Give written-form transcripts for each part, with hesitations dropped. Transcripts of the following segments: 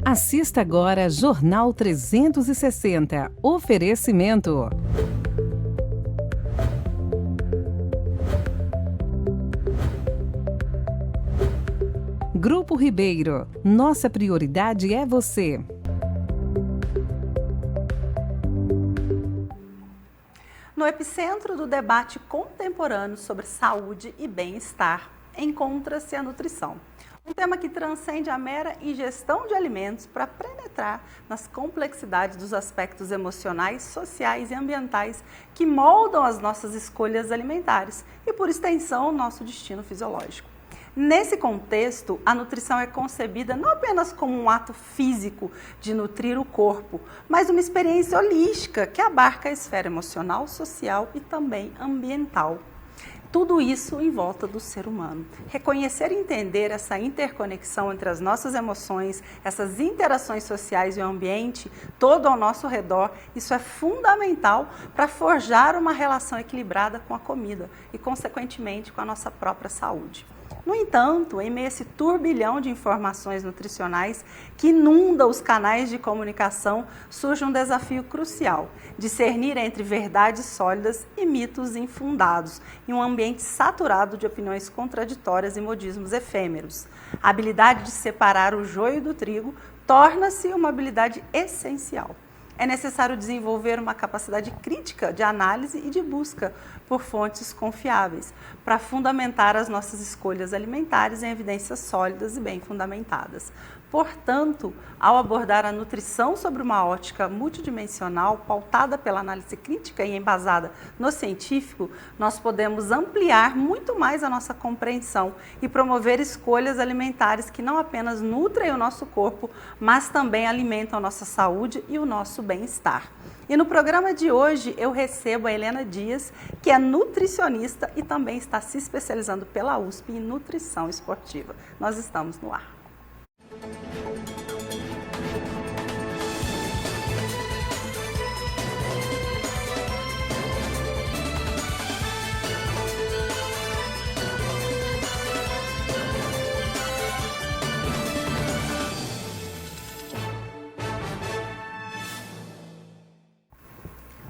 Assista agora Jornal 360. Oferecimento. Grupo Ribeiro. Nossa prioridade é você. No epicentro do debate contemporâneo sobre saúde e bem-estar, encontra-se a nutrição. Um tema que transcende a mera ingestão de alimentos para penetrar nas complexidades dos aspectos emocionais, sociais e ambientais que moldam as nossas escolhas alimentares e, por extensão, o nosso destino fisiológico. Nesse contexto, a nutrição é concebida não apenas como um ato físico de nutrir o corpo, mas uma experiência holística que abarca a esfera emocional, social e também ambiental. Tudo isso em volta do ser humano. Reconhecer e entender essa interconexão entre as nossas emoções, essas interações sociais e o ambiente todo ao nosso redor, isso é fundamental para forjar uma relação equilibrada com a comida e, consequentemente, com a nossa própria saúde. No entanto, em meio a esse turbilhão de informações nutricionais que inunda os canais de comunicação, surge um desafio crucial: discernir entre verdades sólidas e mitos infundados, em um ambiente saturado de opiniões contraditórias e modismos efêmeros. A habilidade de separar o joio do trigo torna-se uma habilidade essencial. É necessário desenvolver uma capacidade crítica de análise e de busca por fontes confiáveis para fundamentar as nossas escolhas alimentares em evidências sólidas e bem fundamentadas. Portanto, ao abordar a nutrição sobre uma ótica multidimensional, pautada pela análise crítica e embasada no científico, nós podemos ampliar muito mais a nossa compreensão e promover escolhas alimentares que não apenas nutrem o nosso corpo, mas também alimentam a nossa saúde e o nosso bem-estar. E no programa de hoje eu recebo a Helena Dias, que é nutricionista e também está se especializando pela USP em nutrição esportiva. Nós estamos no ar.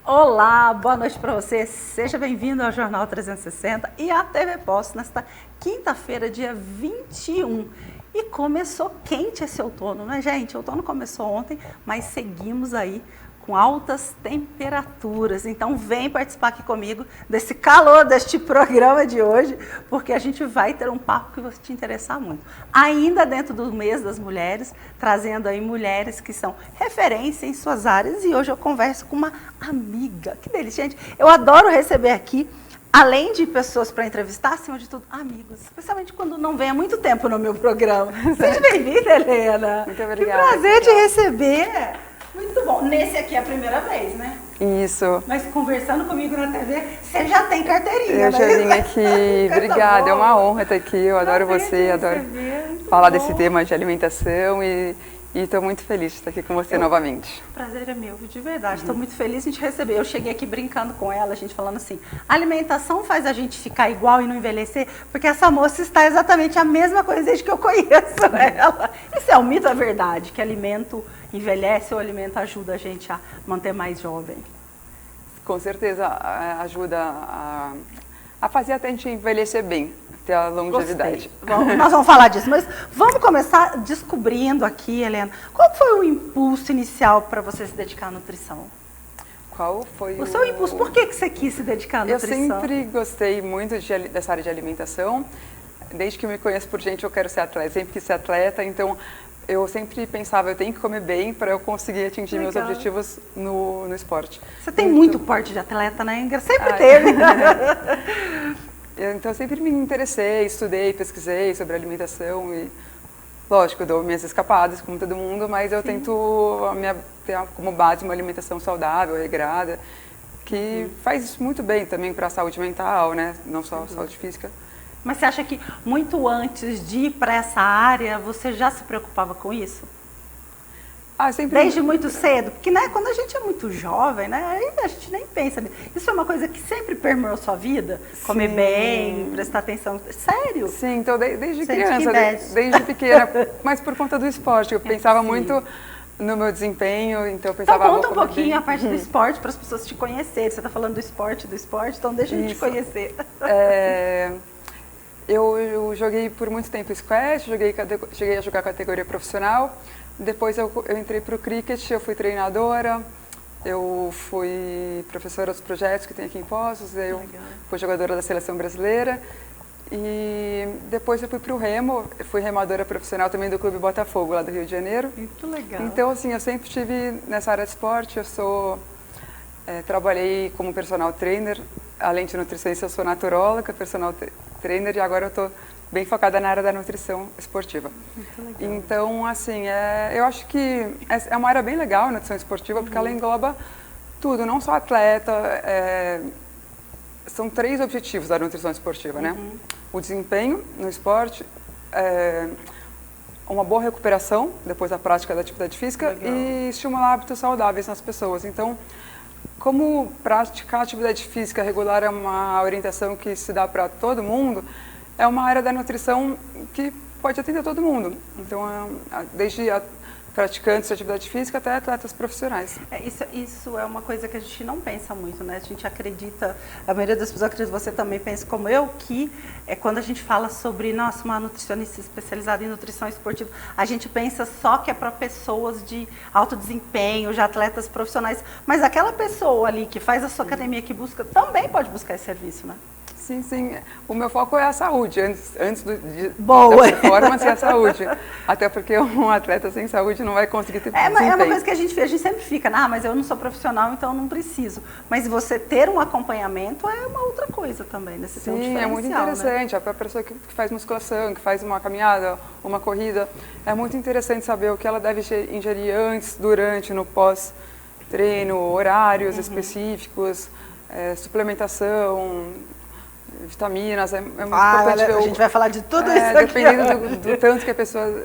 Olá, boa noite para você. Seja bem-vindo ao Jornal 360 e à TV Post nesta quinta-feira, dia 21. E começou quente esse outono, né, gente? O outono começou ontem, mas seguimos aí com altas temperaturas. Então vem participar aqui comigo desse calor deste programa de hoje, porque a gente vai ter um papo que vai te interessar muito. Ainda dentro do mês das mulheres, trazendo aí mulheres que são referência em suas áreas, e hoje eu converso com uma amiga. Que delícia, gente. Eu adoro receber aqui, além de pessoas para entrevistar, acima de tudo, amigos. Especialmente quando não vem há muito tempo no meu programa. Seja bem-vinda, Helena. Muito obrigada. Que prazer te receber. Muito bom. Nesse aqui é a primeira vez, né? Isso. Mas conversando comigo na TV, você já tem carteirinha, eu né? já vim aqui. Obrigada, é uma honra estar aqui. Eu adoro você, adoro falar desse tema de alimentação e estou muito feliz de estar aqui com você novamente. O prazer é meu, de verdade. Estou muito feliz de te receber. Eu cheguei aqui brincando com ela, a gente falando assim, a alimentação faz a gente ficar igual e não envelhecer, porque essa moça está exatamente a mesma coisa desde que eu conheço ela. Isso é um mito, é verdade, que alimento envelhece ou alimento ajuda a gente a manter mais jovem? Com certeza ajuda a fazer até a gente envelhecer bem, ter a longevidade. Nós vamos falar disso, mas vamos começar descobrindo aqui, Helena, qual foi o impulso inicial para você se dedicar à nutrição? Qual foi o seu impulso? Por que você quis se dedicar à nutrição? Eu sempre gostei muito dessa área de alimentação. Desde que eu me conheço por gente, eu quero ser atleta, sempre quis ser atleta, então eu sempre pensava, eu tenho que comer bem para eu conseguir atingir meus objetivos no esporte. Você tem muito porte de atleta, né? Sempre teve. Então, eu sempre me interessei, estudei, pesquisei sobre alimentação e, lógico, eu dou minhas escapadas, como todo mundo, mas eu tento ter como base uma alimentação saudável, regrada, que faz muito bem também para a saúde mental, né? Não só a saúde física. Mas você acha que muito antes de ir para essa área, você já se preocupava com isso? Sempre... Desde muito cedo? Porque, né, quando a gente é muito jovem, né, aí a gente nem pensa. Isso é uma coisa que sempre permeou a sua vida? Comer bem, prestar atenção. Sério? Sim, então desde Sente criança, desde pequena, mas por conta do esporte. Eu pensava muito no meu desempenho, então eu pensava... Então conta um pouquinho a parte do esporte para as pessoas te conhecerem. Você está falando do esporte, então deixa a gente te conhecer. Eu joguei por muito tempo squash, cheguei a jogar categoria profissional. Depois eu entrei para o cricket, eu fui treinadora, eu fui professora dos projetos que tem aqui em Poços, eu fui jogadora da seleção brasileira. E depois eu fui para o remo, fui remadora profissional também do Clube Botafogo, lá do Rio de Janeiro. Muito legal. Então, assim, eu sempre estive nessa área de esporte, trabalhei como personal trainer, além de nutricionista, eu sou naturóloga, personal trainer, e agora eu estou bem focada na área da nutrição esportiva. Muito legal. Então, assim, eu acho que é uma área bem legal a nutrição esportiva, porque ela engloba tudo, não só atleta. São 3 objetivos da nutrição esportiva, né? O desempenho no esporte, uma boa recuperação depois da prática da atividade física e estimular hábitos saudáveis nas pessoas. Então, como praticar atividade física regular é uma orientação que se dá para todo mundo, é uma área da nutrição que pode atender todo mundo. Então, desde praticantes de atividade física até atletas profissionais. Isso é uma coisa que a gente não pensa muito, né? A gente acredita, a maioria das pessoas acredita, você também pensa como eu, que quando a gente fala sobre, nossa, uma nutricionista especializada em nutrição esportiva, a gente pensa só que é para pessoas de alto desempenho, de atletas profissionais, mas aquela pessoa ali que faz a sua academia, que busca, também pode buscar esse serviço, né? Sim, sim. O meu foco é a saúde, antes da performance é a saúde. Até porque um atleta sem saúde não vai conseguir ter desempenho. É uma coisa que a gente sempre fica, mas eu não sou profissional, então eu não preciso. Mas você ter um acompanhamento é uma outra coisa também, né? Você tem um diferencial, é muito interessante. Né? A pessoa que faz musculação, que faz uma caminhada, uma corrida, é muito interessante saber o que ela deve ingerir antes, durante, no pós-treino, horários específicos, suplementação, vitaminas, é muito importante ver a gente vai falar de tudo isso aqui. Dependendo do tanto que a pessoa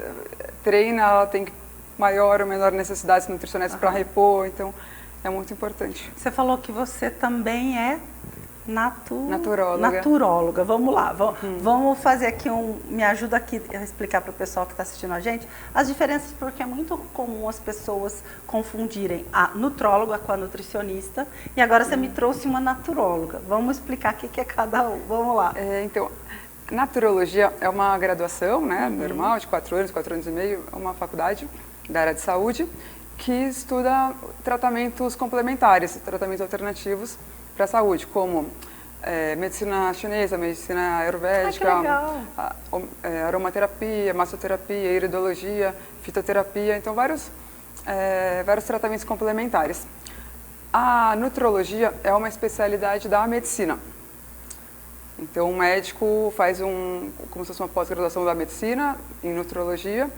treina, ela tem maior ou menor necessidades nutricionais para repor, então é muito importante. Você falou que você também é naturóloga. Naturóloga. Vamos lá, vamos fazer aqui me ajuda aqui a explicar para o pessoal que está assistindo a gente as diferenças, porque é muito comum as pessoas confundirem a nutróloga com a nutricionista, e agora você me trouxe uma naturóloga. Vamos explicar o que é cada um, vamos lá. Então, naturologia é uma graduação, né, normal, de 4 anos e meio, é uma faculdade da área de saúde que estuda tratamentos complementares, tratamentos alternativos para a saúde, como medicina chinesa, medicina ayurvédica, aromaterapia, massoterapia, iridologia, fitoterapia, então vários tratamentos complementares. A nutrologia é uma especialidade da medicina. Então o médico faz como se fosse uma pós-graduação da medicina em nutrologia,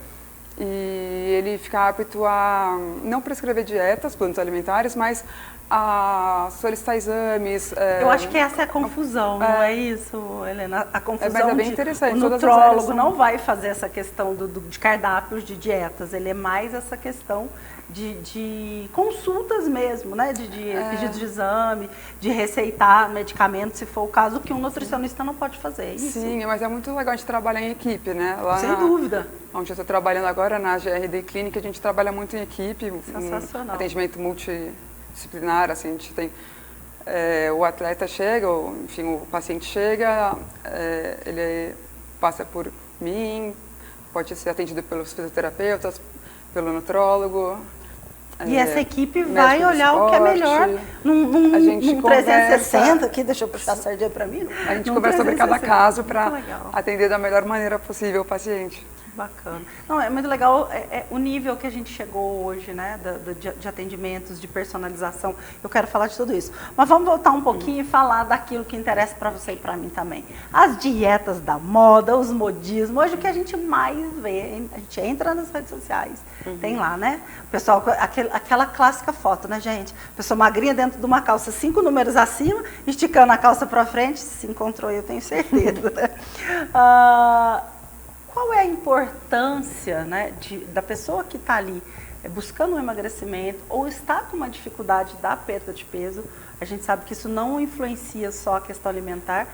e ele fica apto a não prescrever dietas, planos alimentares, mas a solicitar exames. Eu acho que essa é a confusão, não é isso, Helena? A confusão mas é bem interessante. O nutrólogo não vai fazer essa questão de cardápios de dietas, ele é mais essa questão de consultas mesmo, né? De pedido de exame, de receitar medicamentos, se for o caso, que um nutricionista não pode fazer. É isso? Sim, mas é muito legal a gente trabalhar em equipe, né? Sem dúvida. Onde eu estou trabalhando agora, na GRD Clínica, a gente trabalha muito em equipe. Sensacional. Atendimento multidisciplinar, assim, a gente tem... o atleta chega, enfim, o paciente chega, ele passa por mim, pode ser atendido pelos fisioterapeutas, pelo nutrólogo. E essa equipe vai olhar o que é melhor num 360, aqui, deixa eu puxar a sardinha para mim. A gente conversa sobre cada caso para atender da melhor maneira possível o paciente. Bacana. Não, é muito legal o nível que a gente chegou hoje, né, de atendimentos, de personalização. Eu quero falar de tudo isso. Mas vamos voltar um pouquinho e falar daquilo que interessa para você e para mim também. As dietas da moda, os modismos. Hoje o que a gente mais vê, a gente entra nas redes sociais, tem lá, né? O pessoal, aquela clássica foto, né, gente? Pessoa magrinha dentro de uma calça 5 números acima, esticando a calça para frente, se encontrou, eu tenho certeza. qual é a importância, né, da pessoa que está ali buscando um emagrecimento ou está com uma dificuldade da perda de peso? A gente sabe que isso não influencia só a questão alimentar,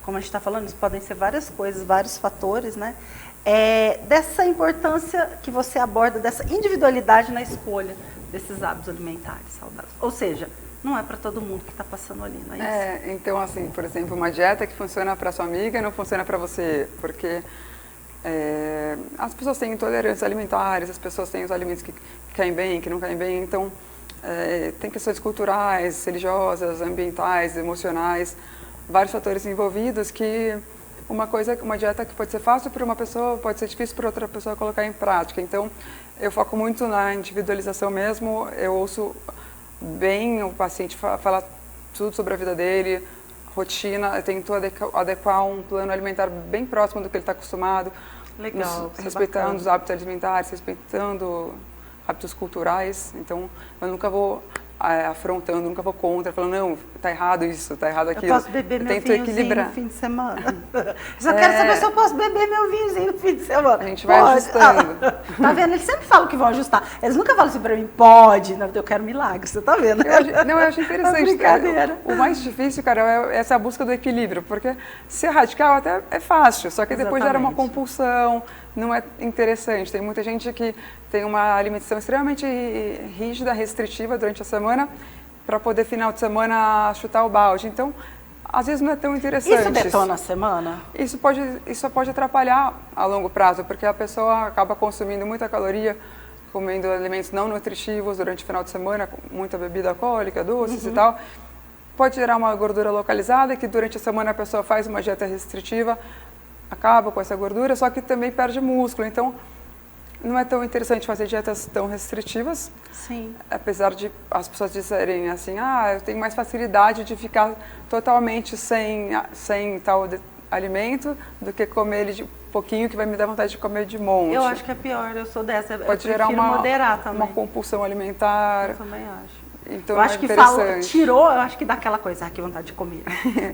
como a gente está falando, isso podem ser várias coisas, vários fatores, né? Dessa importância que você aborda, dessa individualidade na escolha desses hábitos alimentares saudáveis. Ou seja, não é para todo mundo que está passando ali, não é isso? Então, assim, por exemplo, uma dieta que funciona para sua amiga não funciona para você, porque as pessoas têm intolerâncias alimentares, as pessoas têm os alimentos que caem bem, que não caem bem, então tem questões culturais, religiosas, ambientais, emocionais, vários fatores envolvidos que uma dieta que pode ser fácil para uma pessoa, pode ser difícil para outra pessoa colocar em prática. Então, eu foco muito na individualização mesmo, eu ouço bem o paciente falar tudo sobre a vida dele, rotina, eu tento adequar um plano alimentar bem próximo do que ele está acostumado. Legal, respeitando os hábitos alimentares, respeitando hábitos culturais. Então, eu nunca vou afrontando, nunca vou contra, falando, não, tá errado isso, tá errado aquilo. Eu posso beber meu vinhozinho no fim de semana. Só quero saber se eu posso beber meu vinhozinho no fim de semana. A gente vai ajustando. Tá vendo? Eles sempre falam que vão ajustar. Eles nunca falam assim pra mim, pode. Não, eu quero milagre, você tá vendo? Eu acho interessante. Brincadeira. O mais difícil, cara, é essa busca do equilíbrio, porque ser radical até é fácil, só que depois gera uma compulsão, não é interessante. Tem muita gente que tem uma alimentação extremamente rígida, restritiva durante a semana, para poder, final de semana, chutar o balde. Então, às vezes não é tão interessante. Isso detona a semana? Isso pode atrapalhar a longo prazo, porque a pessoa acaba consumindo muita caloria, comendo alimentos não nutritivos durante o final de semana, com muita bebida alcoólica, doces e tal. Pode gerar uma gordura localizada, que durante a semana a pessoa faz uma dieta restritiva, acaba com essa gordura, só que também perde músculo. Então, não é tão interessante fazer dietas tão restritivas. Sim. Apesar de as pessoas dizerem assim, eu tenho mais facilidade de ficar totalmente sem tal alimento do que comer ele de pouquinho, que vai me dar vontade de comer de monte. Eu acho que é pior, eu sou dessa. Pode gerar moderar também. uma compulsão alimentar. Eu também acho. Então, eu acho que tirou, eu acho que dá aquela coisa, que vontade de comer.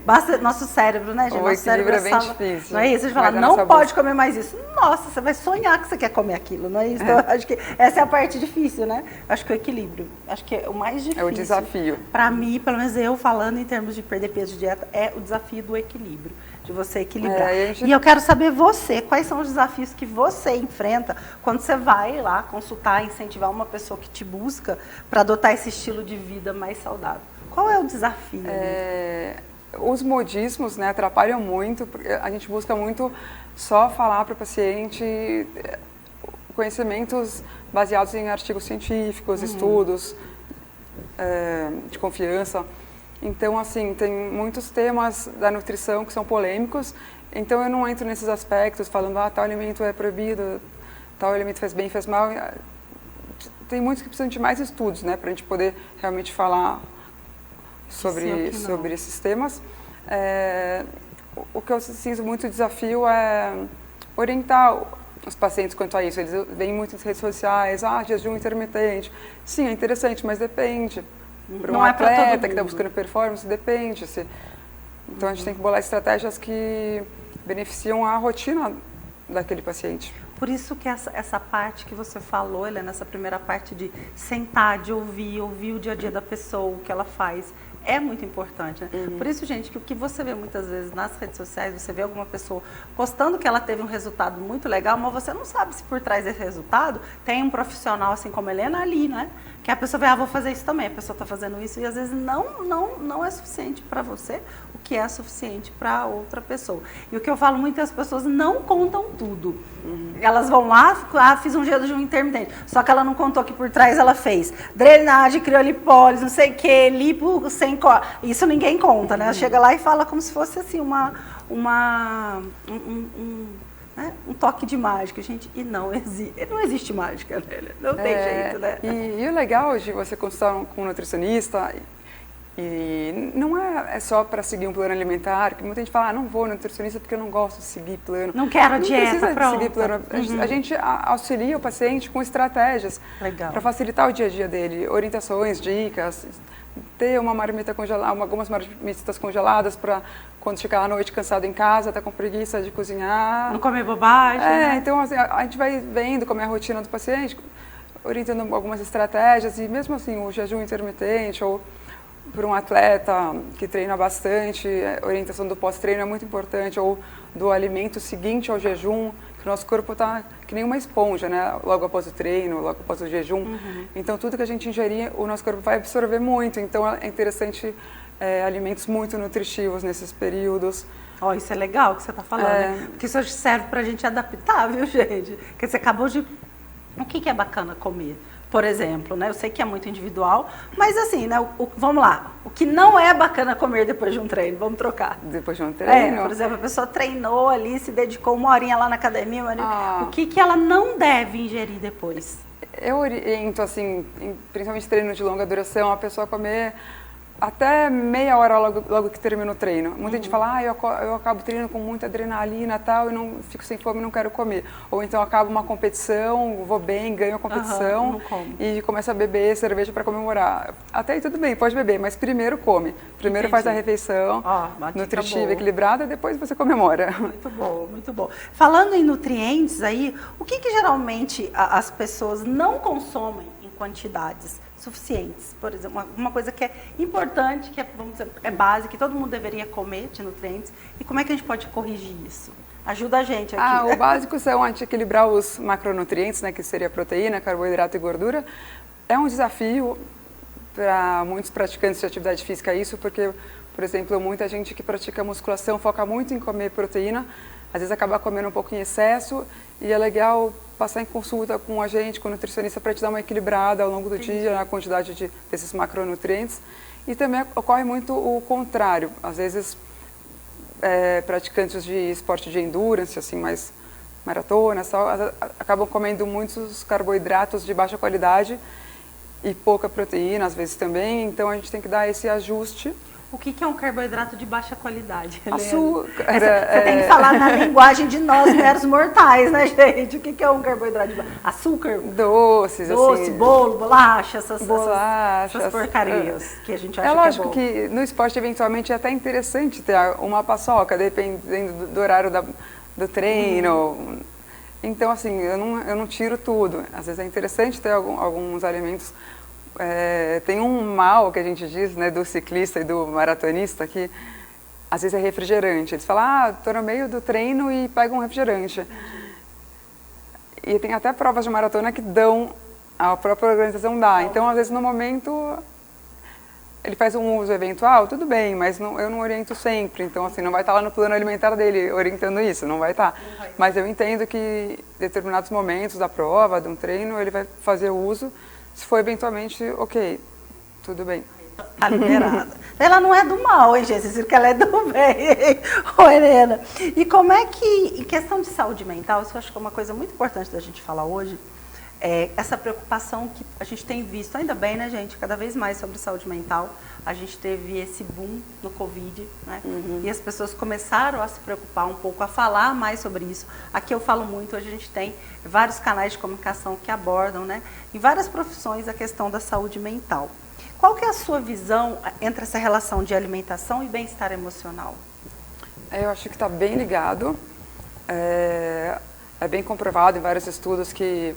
Basta nosso cérebro, né, gente? O equilíbrio é bem difícil. Não é isso? A gente fala, não pode comer mais isso. Nossa, você vai sonhar que você quer comer aquilo, não é isso? Então, eu acho que essa é a parte difícil, né? Eu acho que o equilíbrio, acho que é o mais difícil. É o desafio. Para mim, pelo menos eu falando em termos de perder peso de dieta, é o desafio do equilíbrio. De você equilibrar. E eu quero saber você, quais são os desafios que você enfrenta quando você vai lá consultar, incentivar uma pessoa que te busca para adotar esse estilo de vida mais saudável. Qual é o desafio? Os modismos, né, atrapalham muito, porque a gente busca muito só falar para o paciente conhecimentos baseados em artigos científicos, estudos de confiança. Então, assim, tem muitos temas da nutrição que são polêmicos, então eu não entro nesses aspectos falando, tal alimento é proibido, tal alimento faz bem, faz mal. Tem muitos que precisam de mais estudos, né, para a gente poder realmente falar sobre esses temas. O que eu sinto muito desafio é orientar os pacientes quanto a isso. Eles veem muito nas redes sociais, jejum intermitente. Sim, é interessante, mas depende. Para um atleta que está buscando performance, depende. Então, a gente tem que bolar estratégias que beneficiam a rotina daquele paciente. Por isso que essa parte que você falou, Helena, essa primeira parte de sentar, de ouvir o dia a dia da pessoa, o que ela faz, é muito importante, né? Por isso, gente, que o que você vê muitas vezes nas redes sociais, você vê alguma pessoa postando que ela teve um resultado muito legal, mas você não sabe se por trás desse resultado tem um profissional assim como a Helena ali, né? Que a pessoa vê, vou fazer isso também, a pessoa está fazendo isso e às vezes não é suficiente para você o que é suficiente para outra pessoa. E o que eu falo muito é as pessoas não contam tudo. Elas vão lá, fiz um jejum intermitente, só que ela não contou que por trás ela fez drenagem, criolipólise, não sei o que, lipo sem cor. Isso ninguém conta, né? Ela chega lá e fala como se fosse assim um toque de mágica, gente, e não existe mágica, né? Não tem jeito, né? E o legal de você consultar com um nutricionista, e não é só para seguir um plano alimentar, que muita gente fala, não vou no nutricionista porque eu não gosto de seguir plano. Não quero a dieta, precisa pronto. Seguir plano. A gente auxilia o paciente com estratégias para facilitar o dia a dia dele, orientações, dicas. ter uma marmita congelada, algumas marmitas congeladas para quando chegar à noite cansado em casa, tá com preguiça de cozinhar. Não comer bobagem. Né? Então assim, a gente vai vendo como é a rotina do paciente, orientando algumas estratégias e mesmo assim o jejum intermitente ou para um atleta que treina bastante, a orientação do pós-treino é muito importante, ou do alimento seguinte ao jejum, que o nosso corpo está que nem uma esponja, né? Logo após o treino, logo após o jejum. Então, tudo que a gente ingerir, o nosso corpo vai absorver muito. Então, é interessante alimentos muito nutritivos nesses períodos. Isso é legal que você está falando, né? Porque isso serve para a gente adaptar, viu, gente? Porque você acabou de... O que é bacana comer? Por exemplo, né? Eu sei que é muito individual, mas assim, né? Vamos lá. O que não é bacana comer depois de um treino? Vamos trocar. Depois de um treino? Por exemplo, a pessoa treinou ali, se dedicou uma horinha lá na academia. O que ela não deve ingerir depois? Eu oriento, assim, principalmente treino de longa duração, a pessoa comer até meia hora logo que termina o treino. Muita gente fala, eu acabo treinando com muita adrenalina e tal, e não fico sem fome e não quero comer. Ou então acabo uma competição, vou bem, ganho a competição e começo a beber cerveja para comemorar. Até aí tudo bem, pode beber, mas primeiro come. Primeiro faz a refeição nutritiva, equilibrada, e depois você comemora. Muito bom, muito bom. Falando em nutrientes aí, o que geralmente as pessoas não consomem em quantidades suficientes? Por exemplo, uma coisa que é importante, que vamos dizer, é básica, que todo mundo deveria comer de nutrientes. E como é que a gente pode corrigir isso? Ajuda a gente aqui. O básico são a gente equilibrar os macronutrientes, né, que seria proteína, carboidrato e gordura. É um desafio para muitos praticantes de atividade física isso, porque, por exemplo, muita gente que pratica musculação foca muito em comer proteína, às vezes acaba comendo um pouco em excesso, e é legal passar em consulta com a gente, com o nutricionista, para te dar uma equilibrada ao longo do dia, na quantidade desses macronutrientes. E também ocorre muito o contrário. Às vezes, praticantes de esporte de endurance, assim, mais maratona, acabam comendo muitos carboidratos de baixa qualidade e pouca proteína, às vezes também. Então, a gente tem que dar esse ajuste. O que é um carboidrato de baixa qualidade? Açúcar. Você tem que falar na linguagem de nós, meros mortais, né, gente? O que é um carboidrato de baixa? Açúcar? Doces, assim. Bolo, bolacha, essas porcarias que a gente acha lógico que é bom. Que no esporte, eventualmente, é até interessante ter uma paçoca, dependendo do horário do treino. Então, assim, eu não tiro tudo. Às vezes é interessante ter alguns alimentos. Tem um mal que a gente diz, né, do ciclista e do maratonista, que às vezes é refrigerante. Eles falam, tô no meio do treino e pego um refrigerante. E tem até provas de maratona que a própria organização dá. Então, às vezes, no momento, ele faz um uso eventual, tudo bem, mas eu não oriento sempre. Então, assim, não vai estar lá no plano alimentar dele orientando isso, não vai estar. Mas eu entendo que em determinados momentos da prova, de um treino, ele vai fazer o uso. Se for eventualmente, ok, tudo bem. Tá liberada. Ela não é do mal, hein, gente? Vocês viram que ela é do bem, hein? Ô, Helena. E como é que, em questão de saúde mental, isso eu acho que é uma coisa muito importante da gente falar hoje, essa preocupação que a gente tem visto, ainda bem, né, gente, cada vez mais sobre saúde mental. A gente teve esse boom no Covid, né? E as pessoas começaram a se preocupar um pouco, a falar mais sobre isso. Aqui eu falo muito, hoje a gente tem vários canais de comunicação que abordam, né, em várias profissões, a questão da saúde mental. Qual que é a sua visão entre essa relação de alimentação e bem-estar emocional? Eu acho que está bem ligado. É bem comprovado em vários estudos que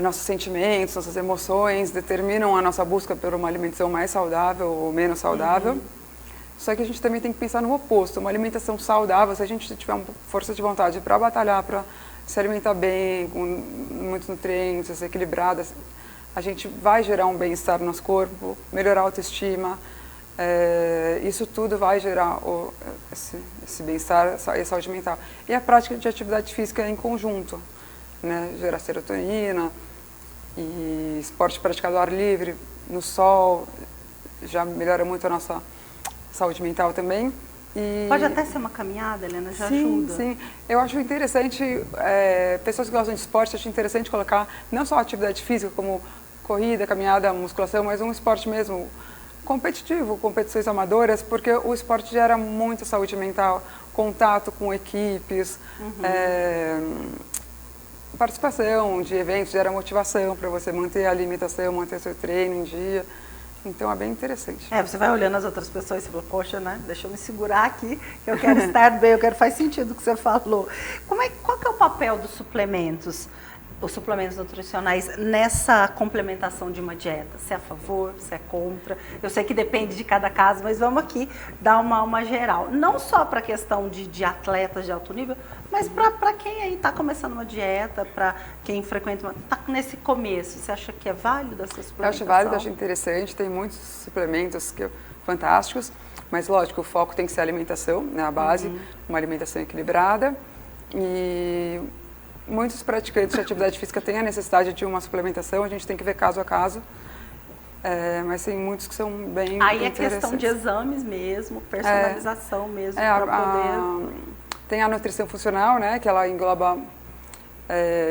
nossos sentimentos, nossas emoções determinam a nossa busca por uma alimentação mais saudável ou menos saudável. Só que a gente também tem que pensar no oposto. Uma alimentação saudável, se a gente tiver uma força de vontade para batalhar, para se alimentar bem, com muitos nutrientes, equilibradas, a gente vai gerar um bem-estar no nosso corpo, melhorar a autoestima. Isso tudo vai gerar esse bem-estar e a saúde mental. E a prática de atividade física em conjunto, né? Gerar serotonina e esporte praticado ao ar livre, no sol, já melhora muito a nossa saúde mental também. Pode até ser uma caminhada, Helena, já sim, ajuda. Sim, eu acho interessante, pessoas que gostam de esporte, acho interessante colocar não só atividade física, como corrida, caminhada, musculação, mas um esporte mesmo competitivo, competições amadoras, porque o esporte gera muita saúde mental, contato com equipes, participação de eventos, gera motivação para você manter a alimentação, manter seu treino em dia. Então é bem interessante. Você vai olhando as outras pessoas e você fala, poxa, né? Deixa eu me segurar aqui, que eu quero estar bem, faz sentido o que você falou. Qual que é o papel dos suplementos? Os suplementos nutricionais nessa complementação de uma dieta? Você é a favor, você é contra? Eu sei que depende de cada caso, mas vamos aqui dar uma geral. Não só para a questão de atletas de alto nível, mas para quem aí está começando uma dieta, para quem frequenta, está nesse começo. Você acha que é válido essa suplementação? Eu acho válido, acho interessante. Tem muitos suplementos fantásticos, mas lógico, o foco tem que ser a alimentação, né, a base, uma alimentação equilibrada. E muitos praticantes de atividade física têm a necessidade de uma suplementação, a gente tem que ver caso a caso, mas tem muitos que são bem aí é questão de exames mesmo, personalização mesmo, para poder... Tem a nutrição funcional, né, que ela engloba,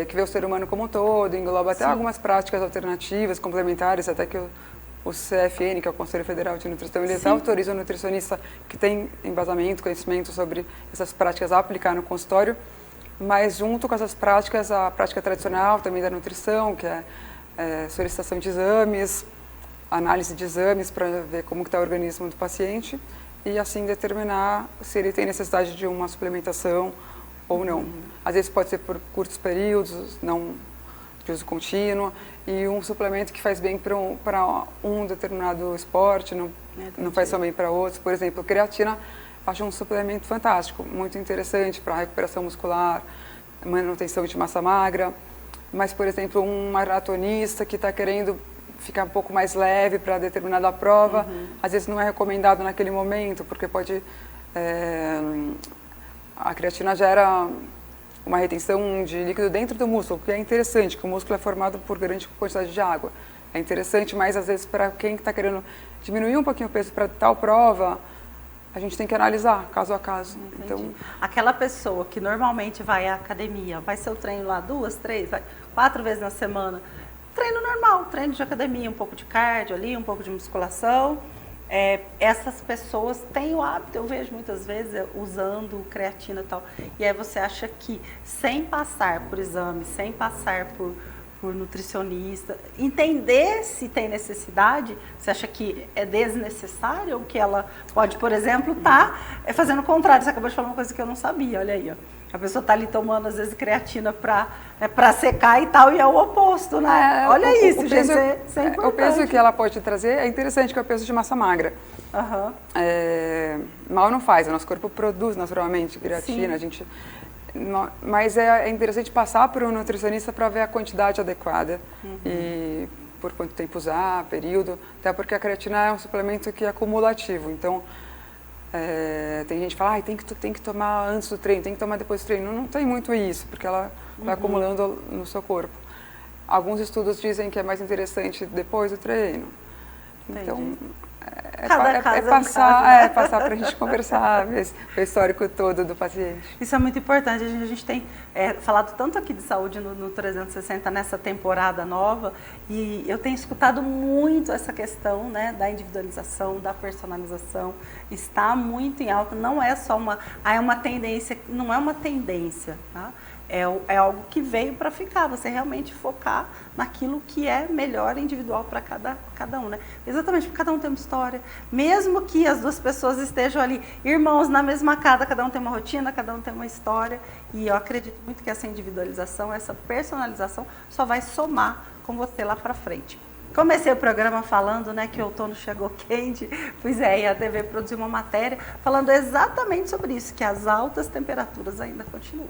que vê o ser humano como um todo, engloba até algumas práticas alternativas, complementares, até que o CFN, que é o Conselho Federal de Nutrição, ele até autoriza o nutricionista que tem embasamento, conhecimento sobre essas práticas a aplicar no consultório. Mas junto com essas práticas, a prática tradicional também da nutrição, que é solicitação de exames, análise de exames para ver como está o organismo do paciente e assim determinar se ele tem necessidade de uma suplementação ou não. Às vezes pode ser por curtos períodos, não de uso contínuo, e um suplemento que faz bem para um determinado esporte, não faz só bem para outros. Por exemplo, creatina, acho um suplemento fantástico, muito interessante para recuperação muscular, manutenção de massa magra. Mas, por exemplo, um maratonista que está querendo ficar um pouco mais leve para determinada prova, às vezes não é recomendado naquele momento, porque pode... a creatina gera uma retenção de líquido dentro do músculo, que é interessante, que o músculo é formado por grande quantidade de água. É interessante, mas às vezes para quem está querendo diminuir um pouquinho o peso para tal prova, a gente tem que analisar caso a caso. Então, aquela pessoa que normalmente vai à academia, vai ser o treino lá 2, 3, 4 vezes na semana, treino normal, treino de academia, um pouco de cardio ali, um pouco de musculação. Essas pessoas têm o hábito, eu vejo muitas vezes usando creatina e tal, e aí você acha que sem passar por exame, sem passar por nutricionista, entender se tem necessidade, você acha que é desnecessário ou que ela pode, por exemplo, estar fazendo o contrário? Você acabou de falar uma coisa que eu não sabia, olha aí, ó. A pessoa está ali tomando, às vezes, creatina para secar e tal, e é o oposto, né? Olha isso, o gente, peso, isso é importante. O peso que ela pode trazer é interessante, que é o peso de massa magra. Mal não faz, o nosso corpo produz naturalmente creatina, a gente... Mas é interessante passar por um nutricionista para ver a quantidade adequada e por quanto tempo usar, período, até porque a creatina é um suplemento que é acumulativo, então tem gente que fala, tem que tomar antes do treino, tem que tomar depois do treino. Não tem muito isso, porque ela vai acumulando no seu corpo. Alguns estudos dizem que é mais interessante depois do treino. Entendi. Então, passar para a gente conversar, ver o histórico todo do paciente. Isso é muito importante. A gente tem falado tanto aqui de saúde no 360 nessa temporada nova, e eu tenho escutado muito essa questão, né, da individualização, da personalização. Está muito em alta. Não é só uma tendência, não é uma tendência, tá? É algo que veio para ficar, você realmente focar naquilo que é melhor individual para cada um, né? Exatamente, porque cada um tem uma história, mesmo que as duas pessoas estejam ali, irmãos na mesma casa, cada um tem uma rotina, cada um tem uma história, e eu acredito muito que essa individualização, essa personalização só vai somar com você lá para frente. Comecei o programa falando, né, que o outono chegou quente, e a TV produziu uma matéria falando exatamente sobre isso, que as altas temperaturas ainda continuam.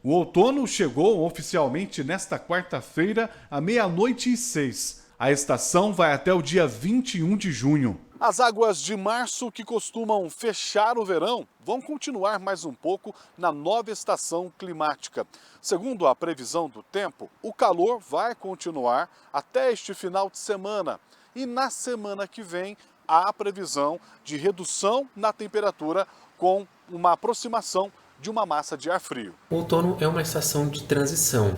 O outono chegou oficialmente nesta quarta-feira, à 00:06. A estação vai até o dia 21 de junho. As águas de março, que costumam fechar o verão, vão continuar mais um pouco na nova estação climática. Segundo a previsão do tempo, o calor vai continuar até este final de semana. E na semana que vem, há a previsão de redução na temperatura com uma aproximação de uma massa de ar frio. O outono é uma estação de transição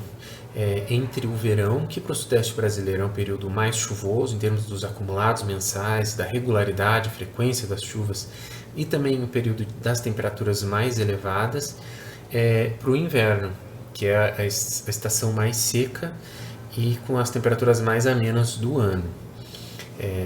entre o verão, que para o sudeste brasileiro é um período mais chuvoso em termos dos acumulados mensais, da regularidade, frequência das chuvas, e também o período das temperaturas mais elevadas, para o inverno, que é a estação mais seca e com as temperaturas mais amenas do ano.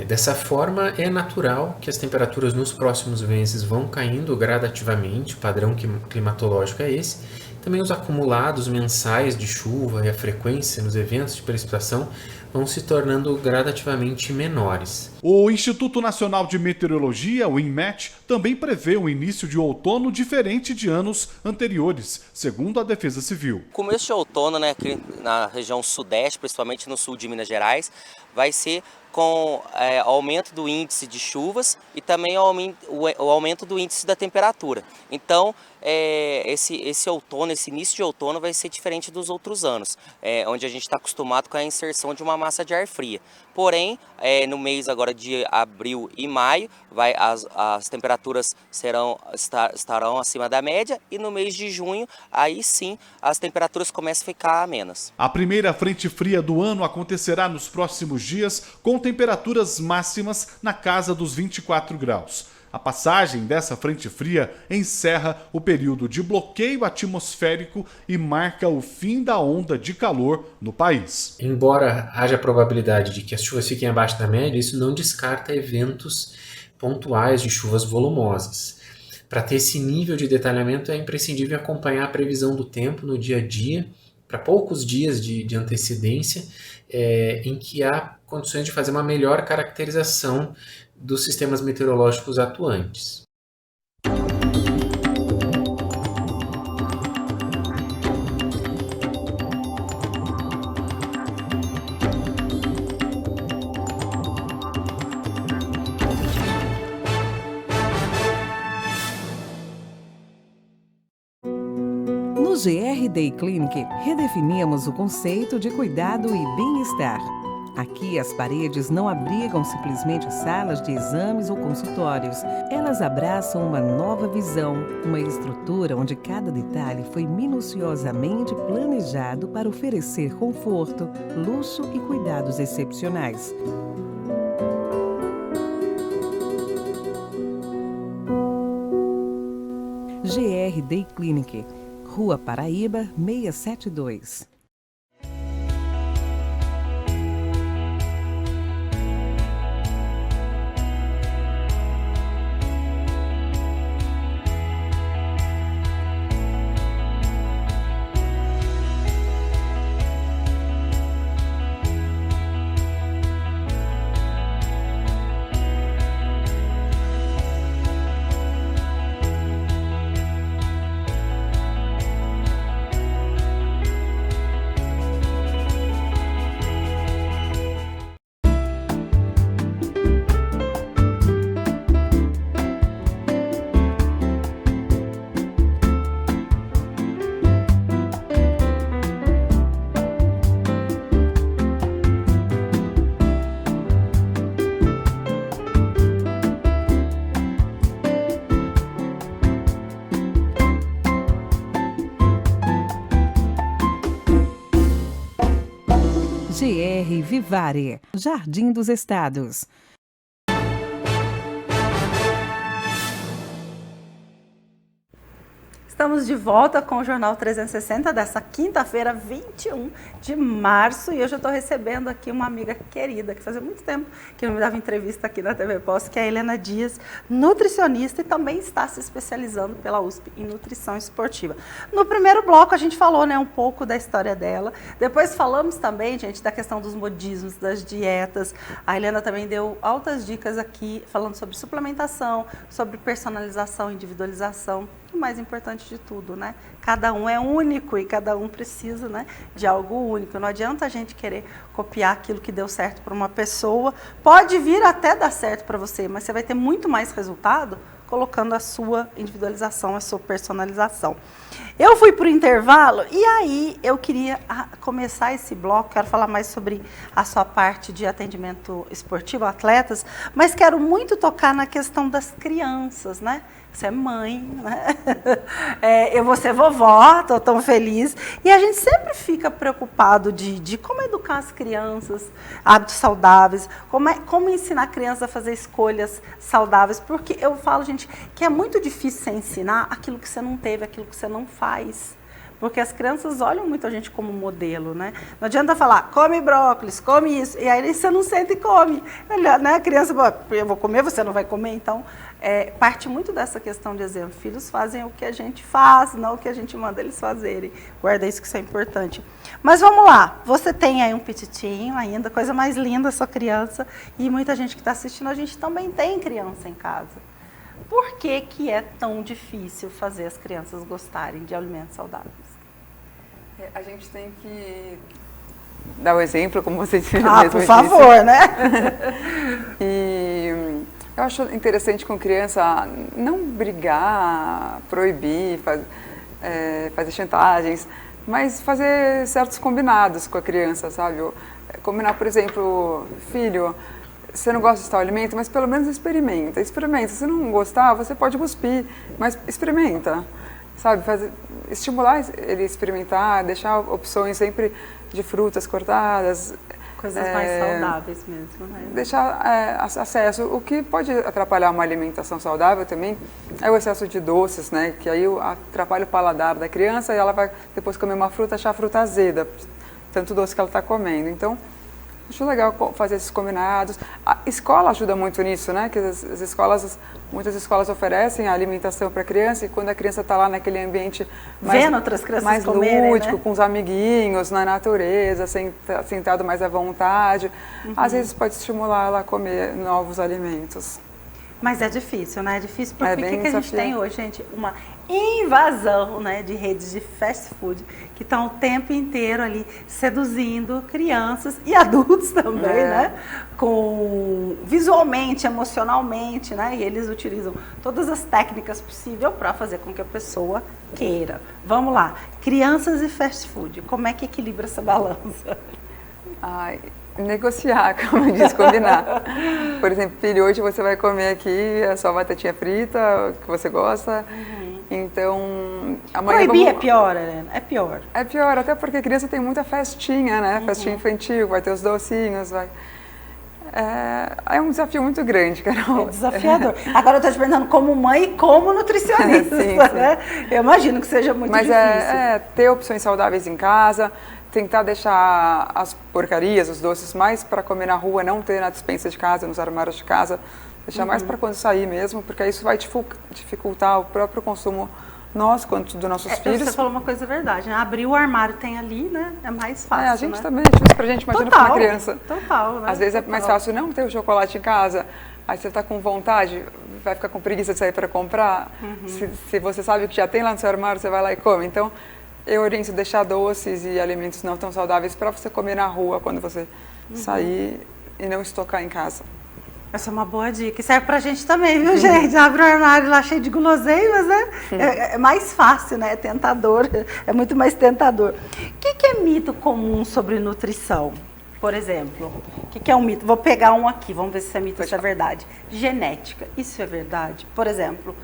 Dessa forma, é natural que as temperaturas nos próximos meses vão caindo gradativamente, o padrão climatológico é esse. Também os acumulados mensais de chuva e a frequência nos eventos de precipitação vão se tornando gradativamente menores. O Instituto Nacional de Meteorologia, o INMET, também prevê um início de outono diferente de anos anteriores, segundo a Defesa Civil. O começo de outono, né, aqui na região sudeste, principalmente no sul de Minas Gerais, vai ser com aumento do índice de chuvas e também o aumento do índice da temperatura. Então, esse outono, esse início de outono vai ser diferente dos outros anos, onde a gente está acostumado com a inserção de uma massa de ar fria. Porém, no mês agora de abril e maio, as temperaturas estarão acima da média e no mês de junho, aí sim, as temperaturas começam a ficar amenas. A primeira frente fria do ano acontecerá nos próximos dias, com temperaturas máximas na casa dos 24 graus. A passagem dessa frente fria encerra o período de bloqueio atmosférico e marca o fim da onda de calor no país. Embora haja a probabilidade de que as chuvas fiquem abaixo da média, isso não descarta eventos pontuais de chuvas volumosas. Para ter esse nível de detalhamento é imprescindível acompanhar a previsão do tempo no dia a dia, para poucos dias de antecedência, em que há condições de fazer uma melhor caracterização dos sistemas meteorológicos atuantes. No GR Day Clinic, redefinimos o conceito de cuidado e bem-estar. Aqui, as paredes não abrigam simplesmente salas de exames ou consultórios. Elas abraçam uma nova visão, uma estrutura onde cada detalhe foi minuciosamente planejado para oferecer conforto, luxo e cuidados excepcionais. GR Day Clinic, Rua Paraíba, 672. GR Vivare, Jardim dos Estados. Estamos de volta com o Jornal 360 dessa quinta-feira, 21 de março. E hoje eu estou recebendo aqui uma amiga querida, que fazia muito tempo que não me dava entrevista aqui na TV Post, que é a Helena Dias, nutricionista e também está se especializando pela USP em nutrição esportiva. No primeiro bloco a gente falou, né, um pouco da história dela. Depois falamos também, gente, da questão dos modismos, das dietas. A Helena também deu altas dicas aqui, falando sobre suplementação, sobre personalização, individualização. O mais importante de tudo, né? Cada um é único e cada um precisa, né, de algo único. Não adianta a gente querer copiar aquilo que deu certo para uma pessoa. Pode vir até dar certo para você, mas você vai ter muito mais resultado colocando a sua individualização, a sua personalização. Eu fui para o intervalo e aí eu queria começar esse bloco, quero falar mais sobre a sua parte de atendimento esportivo, atletas, mas quero muito tocar na questão das crianças, né? Você é mãe, né? Eu vou ser vovó, estou tão feliz. E a gente sempre fica preocupado de como educar as crianças, hábitos saudáveis, como ensinar a criança a fazer escolhas saudáveis. Porque eu falo, gente, que é muito difícil você ensinar aquilo que você não teve, aquilo que você não faz. porque as crianças olham muito a gente como modelo, né? Não adianta falar, come brócolis, come isso, e aí você não senta e come, né? A criança, eu vou comer, você não vai comer, então parte muito dessa questão de exemplo. Filhos fazem o que a gente faz, não o que a gente manda eles fazerem. Guarda isso, que isso é importante. Mas vamos lá, você tem aí um petitinho ainda, coisa mais linda, sua criança, e muita gente que está assistindo, a gente também tem criança em casa. Por que que é tão difícil fazer as crianças gostarem de alimentos saudáveis? A gente tem que dar o exemplo, como você disse. Por favor, né? E eu acho interessante com criança não brigar, proibir, fazer chantagens, mas fazer certos combinados com a criança, sabe? Combinar, por exemplo, filho, você não gosta de tal alimento, mas pelo menos experimenta. Experimenta. Se não gostar, você pode cuspir, mas experimenta, sabe? Estimular ele a experimentar, deixar opções sempre de frutas cortadas. Coisas mais saudáveis mesmo, né? Deixar acesso. O que pode atrapalhar uma alimentação saudável também é o excesso de doces, né? Que aí atrapalha o paladar da criança e ela vai depois comer uma fruta, achar a fruta azeda, tanto doce que ela está comendo. Então, acho legal fazer esses combinados. A escola ajuda muito nisso, né? Que muitas escolas oferecem a alimentação para a criança e quando a criança está lá naquele ambiente vendo outras crianças mais comerem, lúdico, né? Com os amiguinhos, na natureza, sentado mais à vontade, às vezes pode estimular ela a comer novos alimentos. Mas é difícil, né? É difícil porque o que a gente tem hoje, gente? Uma invasão, né, de redes de fast food que estão o tempo inteiro ali seduzindo crianças e adultos também, né? Visualmente, emocionalmente, né? E eles utilizam todas as técnicas possíveis para fazer com que a pessoa queira. Vamos lá, crianças e fast food, como é que equilibra essa balança? Negociar, como diz, combinar. Por exemplo, filho, hoje você vai comer aqui a sua batatinha frita, que você gosta. Então, amanhã proibir é pior, Helena? É pior. É pior, até porque a criança tem muita festinha, né? Festinha infantil, vai ter os docinhos, vai... É um desafio muito grande, Carol. É desafiador. Agora eu estou te perguntando como mãe e como nutricionista, sim, né? Eu imagino que seja muito difícil. Mas ter opções saudáveis em casa, tentar deixar as porcarias, os doces mais para comer na rua, não ter na despensa de casa, nos armários de casa, deixar mais para quando sair mesmo, porque isso vai dificultar o próprio consumo nosso quanto dos nossos filhos. Você falou uma coisa verdade, né? Abrir o armário, tem ali, né? É mais fácil, a gente né? também, é difícil pra gente, imagina para uma criança. Total, né? Às vezes é mais fácil não ter o chocolate em casa, aí você está com vontade, vai ficar com preguiça de sair para comprar. Se você sabe que já tem lá no seu armário, você vai lá e come. Então, eu oriento deixar doces e alimentos não tão saudáveis para você comer na rua quando você sair e não estocar em casa. Essa é uma boa dica. E serve pra gente também, viu, gente? Abre o armário lá cheio de guloseimas, né? É mais fácil, né? É tentador. É muito mais tentador. O que é mito comum sobre nutrição? Por exemplo, o que é um mito? Vou pegar um aqui, vamos ver se é mito ou se é verdade. Genética, isso é verdade? Por exemplo,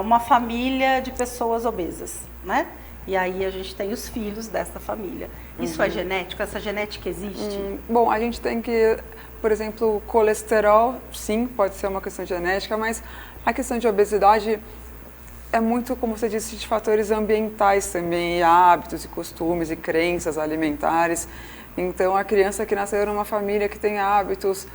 uma família de pessoas obesas, né? E aí a gente tem os filhos dessa família. Isso é genético? Essa genética existe? Bom, a gente tem que, por exemplo, colesterol, sim, pode ser uma questão genética, mas a questão de obesidade é muito, como você disse, de fatores ambientais também, e hábitos e costumes e crenças alimentares. Então, a criança que nasceu numa família que tem hábitos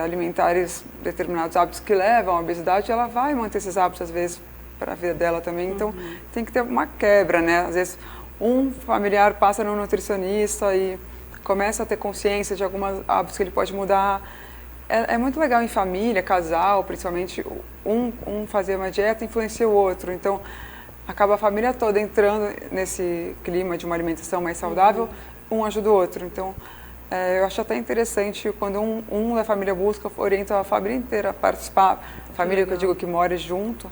alimentares, determinados hábitos que levam à obesidade, ela vai manter esses hábitos, às vezes, para a vida dela também. Então, tem que ter uma quebra, né? Às vezes, um familiar passa no nutricionista e começa a ter consciência de alguns hábitos que ele pode mudar. É muito legal em família, casal, principalmente, um fazer uma dieta influencia o outro. Então, acaba a família toda entrando nesse clima de uma alimentação mais saudável, um ajuda o outro. Então, eu acho até interessante quando um da família busca, orienta a família inteira a participar, a família que eu digo que mora junto,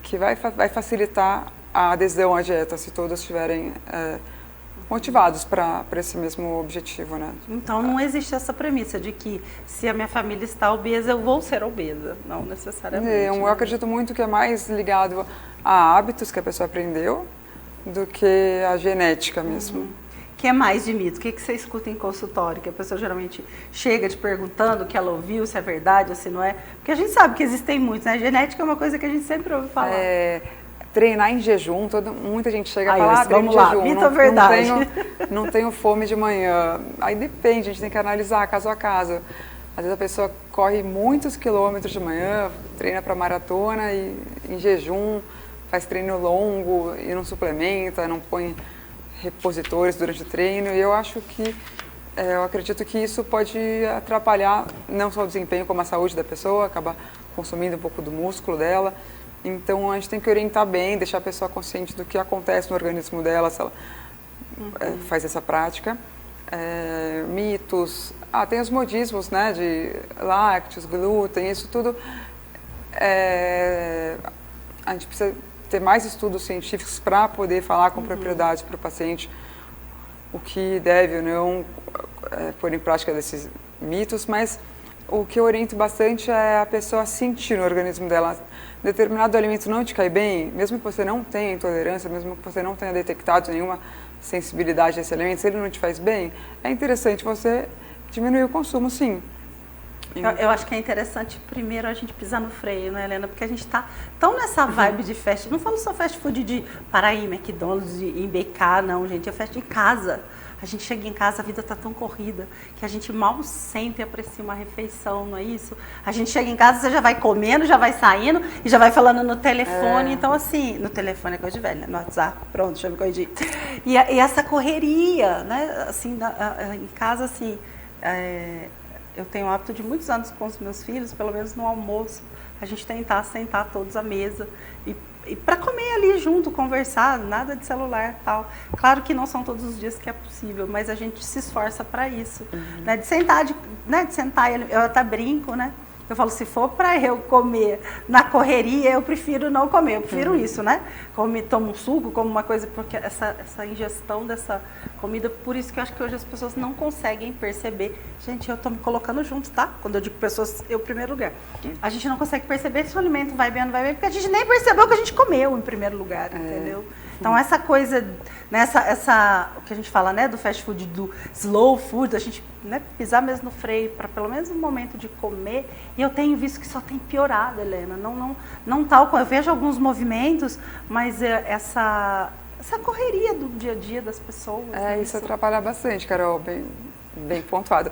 que vai facilitar a adesão à dieta, se todos estiverem motivados para esse mesmo objetivo, né? Então, não existe essa premissa de que se a minha família está obesa, eu vou ser obesa. Não necessariamente. Eu acredito muito que é mais ligado a hábitos que a pessoa aprendeu do que a genética mesmo. Que é mais de mito? O que você escuta em consultório? Que a pessoa geralmente chega te perguntando o que ela ouviu, se é verdade ou se não é. Porque a gente sabe que existem muitos, né? Genética é uma coisa que a gente sempre ouve falar. treinar em jejum, muita gente chega a falar, treino em vamos lá, jejum, mito ou verdade? Não tenho fome de manhã. Aí depende, a gente tem que analisar caso a caso. Às vezes a pessoa corre muitos quilômetros de manhã, treina para maratona e em jejum, faz treino longo e não suplementa, não põe repositores durante o treino. E eu acredito que isso pode atrapalhar não só o desempenho, como a saúde da pessoa, acaba consumindo um pouco do músculo dela. Então a gente tem que orientar bem, deixar a pessoa consciente do que acontece no organismo dela se ela faz essa prática. Mitos, tem os modismos, né, de lácteos, glúten, isso tudo. A gente precisa ter mais estudos científicos para poder falar com propriedade para o paciente o que deve ou não pôr em prática desses mitos, mas o que eu oriento bastante é a pessoa sentir no organismo dela. Determinado alimento não te cai bem, mesmo que você não tenha intolerância, mesmo que você não tenha detectado nenhuma sensibilidade a esse alimento, se ele não te faz bem, é interessante você diminuir o consumo, sim. Eu acho que é interessante primeiro a gente pisar no freio, né, Helena? Porque a gente tá tão nessa vibe de fast, não falo só fast food de Paraí, McDonald's, em BK, não, gente, é fast em casa. A gente chega em casa, a vida tá tão corrida que a gente mal sente e aprecia uma refeição, não é isso? A gente chega em casa, você já vai comendo, já vai saindo e já vai falando no telefone. Então, assim, no telefone é coisa de velho, né? No WhatsApp, pronto, deixa eu me corrigir. E essa correria, né? Assim, em casa, assim, eu tenho o hábito de muitos anos com os meus filhos, pelo menos no almoço, a gente tentar sentar todos à mesa e para comer ali junto, conversar, nada de celular e tal. Claro que não são todos os dias que é possível, mas a gente se esforça para isso, né? De sentar, eu até brinco, né? Eu falo, se for para eu comer na correria, eu prefiro não comer, eu prefiro isso, né? Tomo um suco, como uma coisa, porque essa ingestão dessa comida, por isso que eu acho que hoje as pessoas não conseguem perceber. Gente, eu tô me colocando junto, tá? Quando eu digo pessoas, eu em primeiro lugar. A gente não consegue perceber se o alimento vai bem ou não vai bem, porque a gente nem percebeu que a gente comeu em primeiro lugar, entendeu? Então, essa coisa, né, o que a gente fala, né, do fast food, do slow food, a gente, né, pisar mesmo no freio para pelo menos um momento de comer. E eu tenho visto que só tem piorado, Helena. Não tal, eu vejo alguns movimentos, mas essa correria do dia a dia das pessoas. Isso atrapalha bastante, Carol, bem pontuado.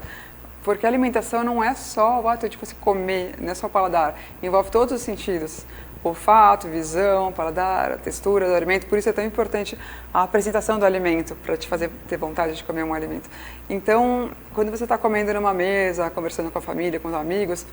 Porque a alimentação não é só o ato de você comer, não é só o paladar, envolve todos os sentidos. Olfato, visão, paladar, a textura do alimento, por isso é tão importante a apresentação do alimento, para te fazer ter vontade de comer um alimento. Então, quando você está comendo numa mesa, conversando com a família, com os amigos,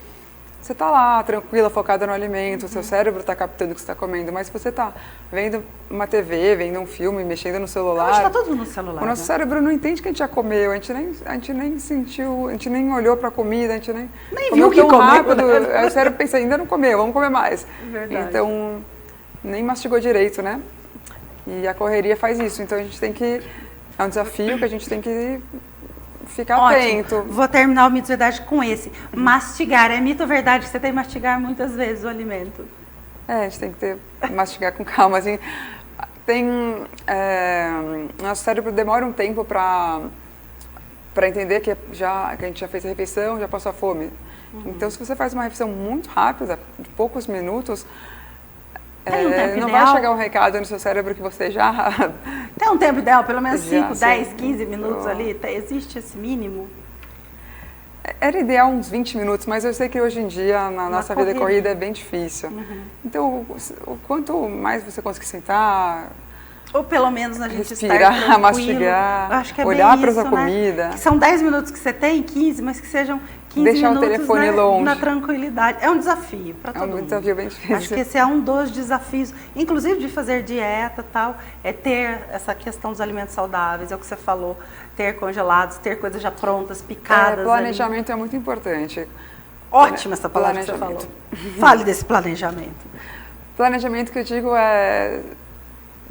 você está lá, tranquila, focada no alimento, o seu cérebro está captando o que você está comendo, mas se você está vendo uma TV, vendo um filme, mexendo no celular... Acho que está todo no celular, o nosso cérebro não entende que a gente já comeu, a gente nem sentiu, a gente nem olhou para a comida, a gente nem viu que comeu rápido, aí o cérebro pensa, ainda não comeu, vamos comer mais. Verdade. Então, nem mastigou direito, né? E a correria faz isso, então a gente tem que... É um desafio que a gente tem que... ficar atento. Vou terminar o mito ou verdade com esse. Mastigar. É mito ou verdade que você tem que mastigar muitas vezes o alimento? A gente tem que mastigar com calma. Assim, nosso cérebro demora um tempo para entender que a gente já fez a refeição, já passou a fome. Então, se você faz uma refeição muito rápida, de poucos minutos, não vai chegar um recado no seu cérebro que você já... Tem um tempo ideal, pelo menos 5, 10, 15 minutos ali? Existe esse mínimo? Era ideal uns 20 minutos, mas eu sei que hoje em dia, na nossa vida corrida, é bem difícil. Então, o quanto mais você conseguir sentar... Ou pelo menos a gente respirar, mastigar, acho que é olhar para a sua né? comida. Que são 10 minutos que você tem, 15, mas que sejam 15 deixar minutos, o telefone né, longe. na tranquilidade. É um desafio para todo mundo. É um desafio bem difícil. Acho que esse é um dos desafios, inclusive de fazer dieta e tal, é ter essa questão dos alimentos saudáveis, é o que você falou, ter congelados, ter coisas já prontas, picadas. Planejamento é muito importante. Ótima essa palavra que você falou. Fale desse planejamento. Planejamento que eu digo é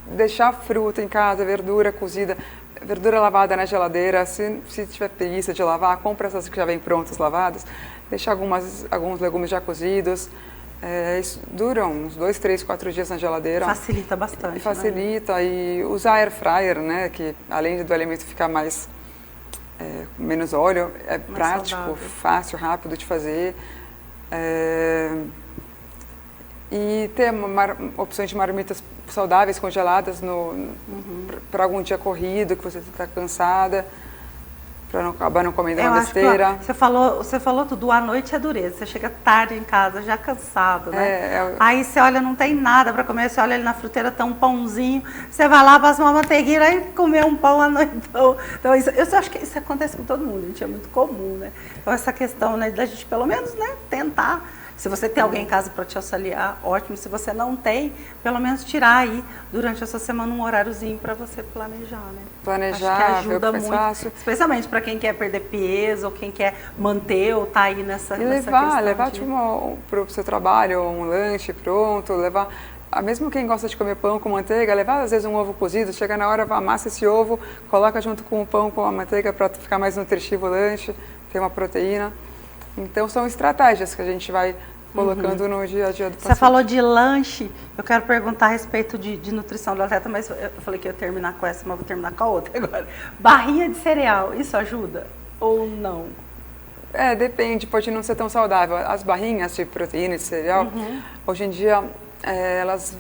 deixar fruta em casa, verdura cozida, verdura lavada na geladeira. Se tiver preguiça de lavar, compra essas que já vêm prontas, lavadas. Deixar alguns legumes já cozidos. Isso duram uns 2, 3, 4 dias na geladeira. Facilita bastante. Facilita. Né? E usar air fryer, né? Que além do alimento ficar mais menos óleo, é mais prático, saudável. Fácil, rápido de fazer. E ter opções de marmitas saudáveis, congeladas para algum dia corrido, que você está cansada, para não acabar não comendo uma besteira. Acho que, você falou tudo, à noite é dureza, você chega tarde em casa, já cansado, né? Aí você olha, não tem nada para comer, você olha ali na fruteira, tá um pãozinho, você vai lá, passa uma manteiguinha e comer um pão à noite. Então eu acho que isso acontece com todo mundo, gente, é muito comum, né? Então essa questão, né, da gente pelo menos, né, tentar. Se você tem alguém em casa para te auxiliar, ótimo. Se você não tem, pelo menos tirar aí durante essa semana um horáriozinho para você planejar, né? Planejar, acho que ajuda ver o que muito, faz fácil. Especialmente para quem quer perder peso ou quem quer manter ou tá aí nessa levar tipo, para o seu trabalho um lanche pronto, levar. Mesmo quem gosta de comer pão com manteiga, levar às vezes um ovo cozido, chega na hora, amassa esse ovo, coloca junto com o pão com a manteiga para ficar mais nutritivo o lanche, ter uma proteína. Então, são estratégias que a gente vai colocando no dia a dia do paciente. Você falou de lanche, eu quero perguntar a respeito de nutrição do atleta, mas eu falei que ia terminar com essa, mas vou terminar com a outra agora. Barrinha de cereal, isso ajuda ou não? Depende, pode não ser tão saudável. As barrinhas de proteína e de cereal, hoje em dia, elas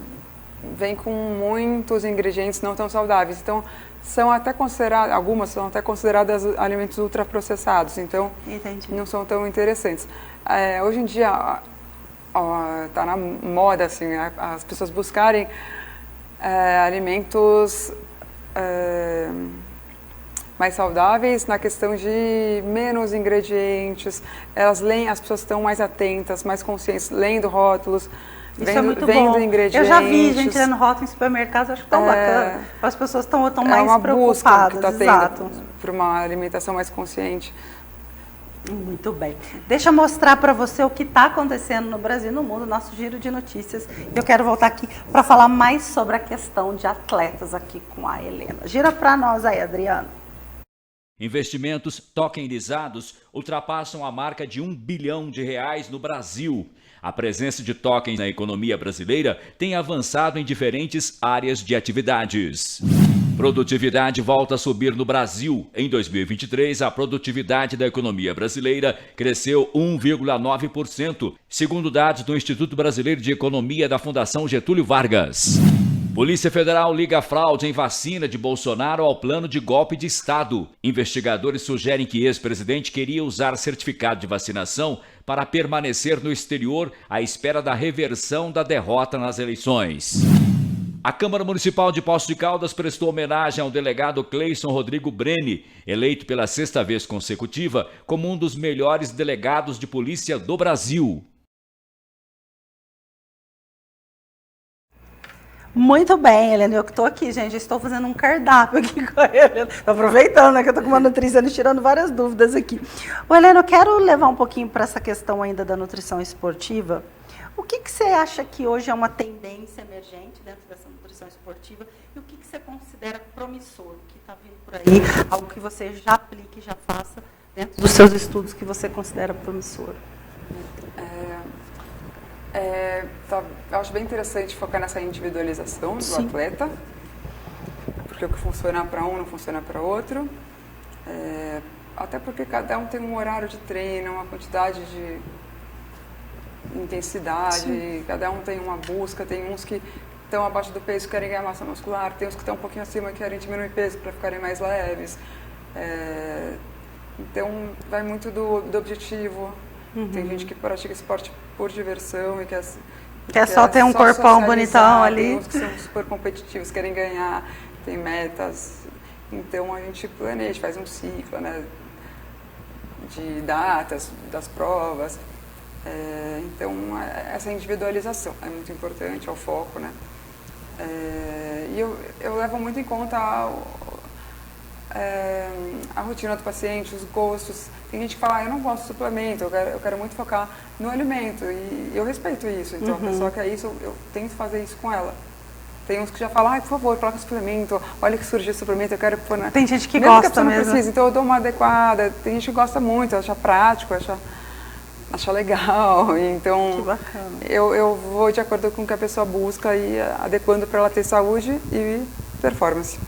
vêm com muitos ingredientes não tão saudáveis. Então, algumas são até consideradas alimentos ultraprocessados, então não são tão interessantes. Hoje em dia está na moda assim, as pessoas buscarem alimentos mais saudáveis na questão de menos ingredientes. As pessoas estão mais atentas, mais conscientes, lendo rótulos. Isso é muito vendo bom. Ingredientes. Eu já vi gente lendo rótulo em supermercados, acho tão bacana. As pessoas estão mais preocupadas. Busca que está tendo por uma alimentação mais consciente. Muito bem. Deixa eu mostrar para você o que está acontecendo no Brasil e no mundo, nosso giro de notícias. Eu quero voltar aqui para falar mais sobre a questão de atletas aqui com a Helena. Gira para nós aí, Adriano. Investimentos tokenizados ultrapassam a marca de R$1 bilhão no Brasil. A presença de tokens na economia brasileira tem avançado em diferentes áreas de atividades. Produtividade volta a subir no Brasil. Em 2023, a produtividade da economia brasileira cresceu 1,9%, segundo dados do Instituto Brasileiro de Economia da Fundação Getúlio Vargas. Polícia Federal liga fraude em vacina de Bolsonaro ao plano de golpe de Estado. Investigadores sugerem que ex-presidente queria usar certificado de vacinação para permanecer no exterior à espera da reversão da derrota nas eleições. A Câmara Municipal de Poços de Caldas prestou homenagem ao delegado Cleison Rodrigo Breni, eleito pela 6ª vez consecutiva como um dos melhores delegados de polícia do Brasil. Muito bem, Helena, eu que estou aqui, gente, estou fazendo um cardápio aqui com a Helena, estou aproveitando, né, que eu estou com uma nutricionista tirando várias dúvidas aqui. Ô, Helena, eu quero levar um pouquinho para essa questão ainda da nutrição esportiva. O que você acha que hoje é uma tendência emergente dentro dessa nutrição esportiva e o que você considera promissor, o que está vindo por aí, algo que você já aplique, já faça dentro dos seus estudos que você considera promissor? Eu acho bem interessante focar nessa individualização do atleta, porque o que funciona para um não funciona para outro, até porque cada um tem um horário de treino, uma quantidade de intensidade, cada um tem uma busca, tem uns que estão abaixo do peso e querem ganhar massa muscular, tem uns que estão um pouquinho acima e querem diminuir peso para ficarem mais leves, então vai muito do objetivo. Tem gente que pratica esporte por diversão e quer só ter um corpão bonitão ali. Tem uns que são super competitivos, querem ganhar, tem metas. Então a gente planeja, faz um ciclo, né, de datas das provas. Então essa individualização é muito importante, é o foco, né? E eu levo muito em conta a rotina do paciente, os gostos. Tem gente que fala, eu não gosto de suplemento, eu quero muito focar no alimento, e eu respeito isso. Então a pessoa quer isso, eu tento fazer isso com ela. Tem uns que já falam, por favor, coloca suplemento, olha que surgiu suplemento, eu quero pôr na... Tem gente que mesmo gosta que a pessoa mesmo. Não precisa, então eu dou uma adequada. Tem gente que gosta muito, acha prático, acha legal. Então que bacana. Eu vou de acordo com o que a pessoa busca e adequando para ela ter saúde e performance.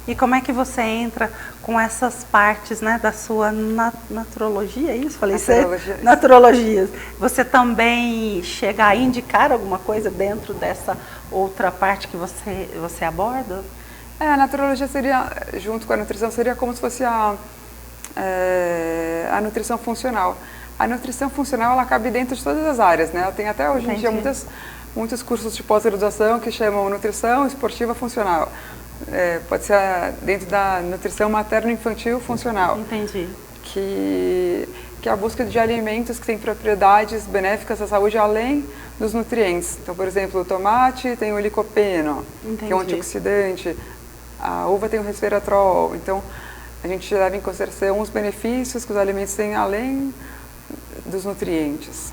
E como é que você entra com essas partes, né, da sua naturologia, é isso? Falei naturologia. Naturologias. Você também chega a indicar alguma coisa dentro dessa outra parte que você aborda? A naturologia seria, junto com a nutrição, seria como se fosse a nutrição funcional. A nutrição funcional, ela cabe dentro de todas as áreas, né? Ela tem até hoje em dia muitos cursos de pós-graduação que chamam nutrição esportiva funcional. Pode ser dentro da nutrição materno-infantil funcional. Entendi. Que é a busca de alimentos que têm propriedades benéficas à saúde além dos nutrientes. Então, por exemplo, o tomate tem o licopeno, que é um antioxidante, a uva tem o resveratrol. Então, a gente leva em consideração os benefícios que os alimentos têm além dos nutrientes.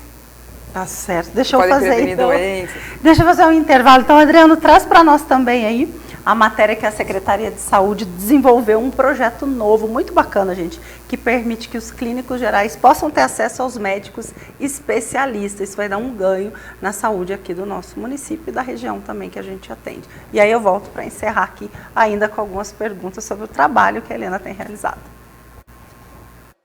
Tá certo. Deixa eu fazer doenças. Deixa eu fazer um intervalo. Então, Adriano, traz para nós também aí a matéria que a Secretaria de Saúde desenvolveu um projeto novo, muito bacana, gente, que permite que os clínicos gerais possam ter acesso aos médicos especialistas. Isso vai dar um ganho na saúde aqui do nosso município e da região também que a gente atende. E aí eu volto para encerrar aqui ainda com algumas perguntas sobre o trabalho que a Helena tem realizado.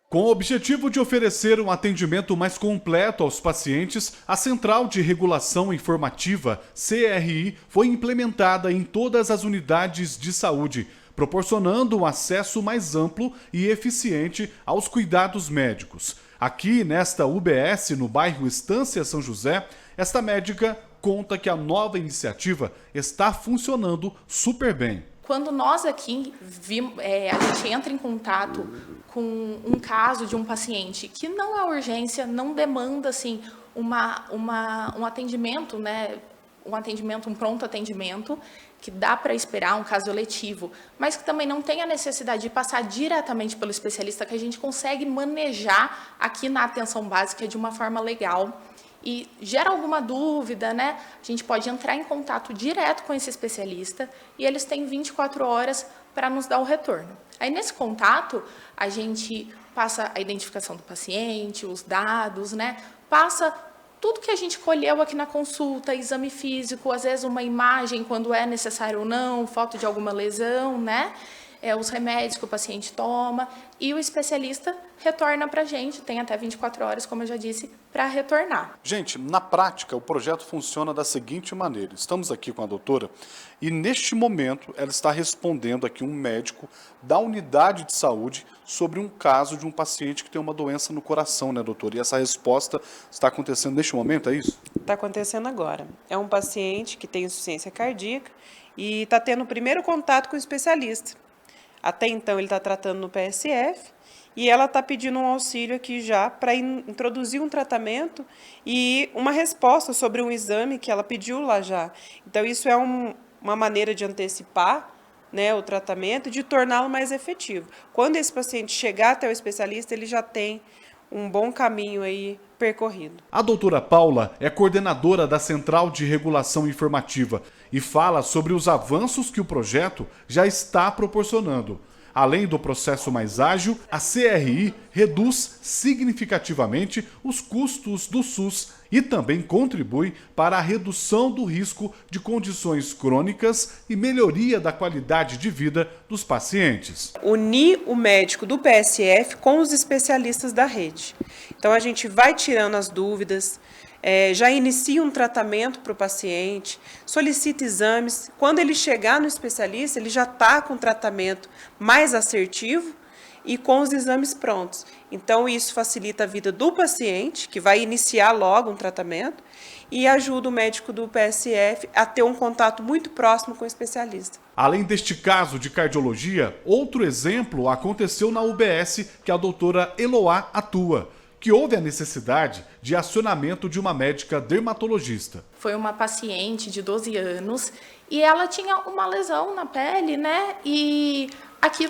Com o objetivo de oferecer um atendimento mais completo aos pacientes, a Central de Regulação Informativa, CRI, foi implementada em todas as unidades de saúde, proporcionando um acesso mais amplo e eficiente aos cuidados médicos. Aqui, nesta UBS, no bairro Estância São José, esta médica conta que a nova iniciativa está funcionando super bem. Quando nós aqui a gente entra em contato com um caso de um paciente que não é urgência, não demanda assim um atendimento, né, um pronto atendimento, que dá para esperar um caso eletivo, mas que também não tem a necessidade de passar diretamente pelo especialista, que a gente consegue manejar aqui na atenção básica de uma forma legal. E gera alguma dúvida, né? A gente pode entrar em contato direto com esse especialista e eles têm 24 horas para nos dar o retorno. Aí, nesse contato, a gente passa a identificação do paciente, os dados, né? Passa tudo que a gente colheu aqui na consulta, exame físico, às vezes uma imagem quando é necessário ou não, foto de alguma lesão, né? Os remédios que o paciente toma, e o especialista retorna para a gente, tem até 24 horas, como eu já disse, para retornar. Gente, na prática, o projeto funciona da seguinte maneira. Estamos aqui com a doutora e, neste momento, ela está respondendo aqui um médico da unidade de saúde sobre um caso de um paciente que tem uma doença no coração, né, doutora? E essa resposta está acontecendo neste momento, é isso? Está acontecendo agora. É um paciente que tem insuficiência cardíaca e está tendo o primeiro contato com o especialista. Até então, ele está tratando no PSF e ela está pedindo um auxílio aqui já para introduzir um tratamento e uma resposta sobre um exame que ela pediu lá já. Então, isso é uma maneira de antecipar, né, o tratamento e de torná-lo mais efetivo. Quando esse paciente chegar até o especialista, ele já tem um bom caminho aí percorrido. A doutora Paula é coordenadora da Central de Regulação Informativa e fala sobre os avanços que o projeto já está proporcionando. Além do processo mais ágil, a CRI reduz significativamente os custos do SUS e também contribui para a redução do risco de condições crônicas e melhoria da qualidade de vida dos pacientes. Unir o médico do PSF com os especialistas da rede. Então, a gente vai tirando as dúvidas, já inicia um tratamento para o paciente, solicita exames. Quando ele chegar no especialista, ele já está com o tratamento mais assertivo e com os exames prontos. Então, isso facilita a vida do paciente, que vai iniciar logo um tratamento, e ajuda o médico do PSF a ter um contato muito próximo com o especialista. Além deste caso de cardiologia, outro exemplo aconteceu na UBS que a doutora Eloá atua, que houve a necessidade de acionamento de uma médica dermatologista. Foi uma paciente de 12 anos e ela tinha uma lesão na pele, né? E aqui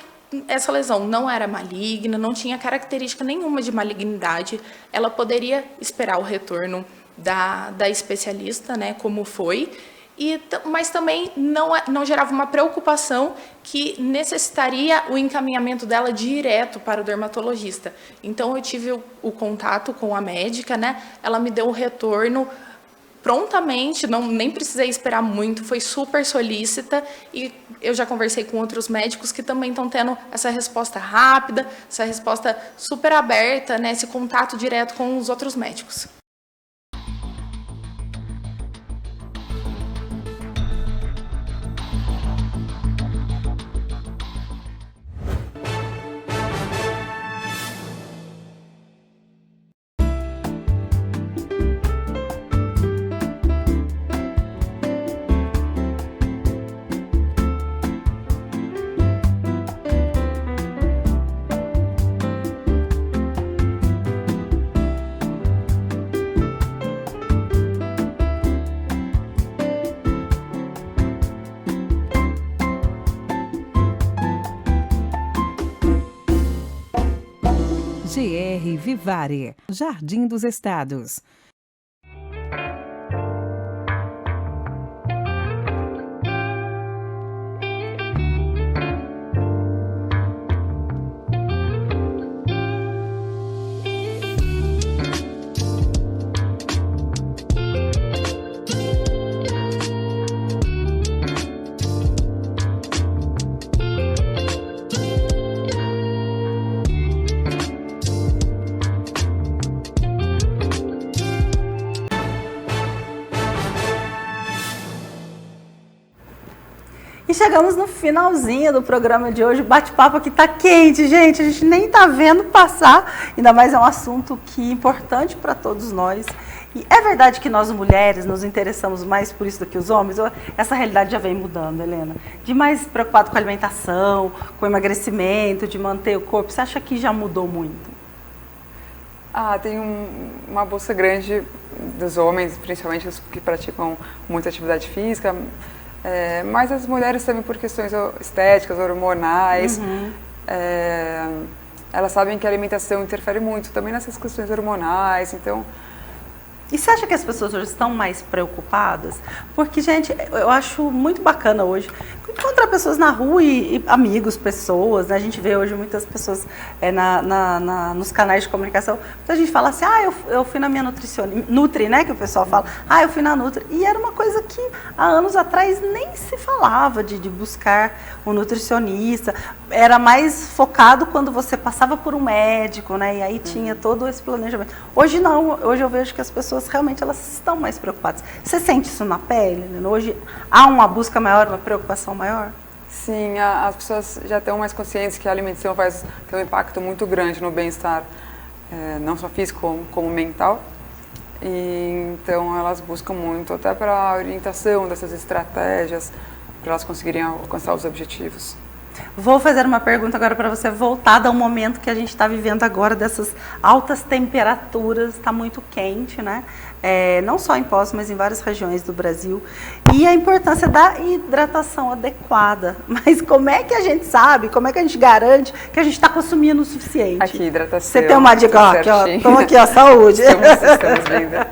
essa lesão não era maligna, não tinha característica nenhuma de malignidade. Ela poderia esperar o retorno da especialista, né? Como foi. Mas também não gerava uma preocupação que necessitaria o encaminhamento dela direto para o dermatologista. Então, eu tive o contato com a médica, né? Ela me deu o retorno prontamente, nem precisei esperar muito, foi super solícita e eu já conversei com outros médicos que também estão tendo essa resposta rápida, essa resposta super aberta, né? Esse contato direto com os outros médicos. GR Vivare, Jardim dos Estados. E chegamos no finalzinho do programa de hoje. O bate-papo aqui tá quente, gente. A gente nem tá vendo passar. Ainda mais é um assunto que é importante para todos nós. E é verdade que nós mulheres nos interessamos mais por isso do que os homens? Ou essa realidade já vem mudando, Helena? De mais preocupado com a alimentação, com o emagrecimento, de manter o corpo. Você acha que já mudou muito? Tem uma bolsa grande dos homens, principalmente os que praticam muita atividade física. Mas as mulheres também por questões estéticas, hormonais, elas sabem que a alimentação interfere muito também nessas questões hormonais, então... E você acha que as pessoas hoje estão mais preocupadas? Porque, gente, eu acho muito bacana hoje encontrar pessoas na rua e amigos, pessoas, né? A gente vê hoje muitas pessoas nos canais de comunicação. A gente fala assim, eu fui na minha nutricionista, Nutri, né? Que o pessoal fala, eu fui na Nutri. E era uma coisa que há anos atrás nem se falava de buscar um nutricionista. Era mais focado quando você passava por um médico, né? E aí tinha todo esse planejamento. Hoje não, hoje eu vejo que as pessoas realmente elas estão mais preocupadas. Você sente isso na pele, né? Hoje há uma busca maior, uma preocupação maior? Sim, as pessoas já estão mais conscientes que a alimentação vai ter um impacto muito grande no bem-estar, não só físico como mental. E, então elas buscam muito até para a orientação dessas estratégias para elas conseguirem alcançar os objetivos. Vou fazer uma pergunta agora para você, voltada ao momento que a gente está vivendo agora, dessas altas temperaturas, está muito quente, né? Não só em Poços, mas em várias regiões do Brasil. E a importância da hidratação adequada. Mas como é que a gente sabe, como é que a gente garante que a gente está consumindo o suficiente? Aqui, hidratação. Você tem uma dica, aqui, ó, toma aqui, ó, saúde. Estamos vendo.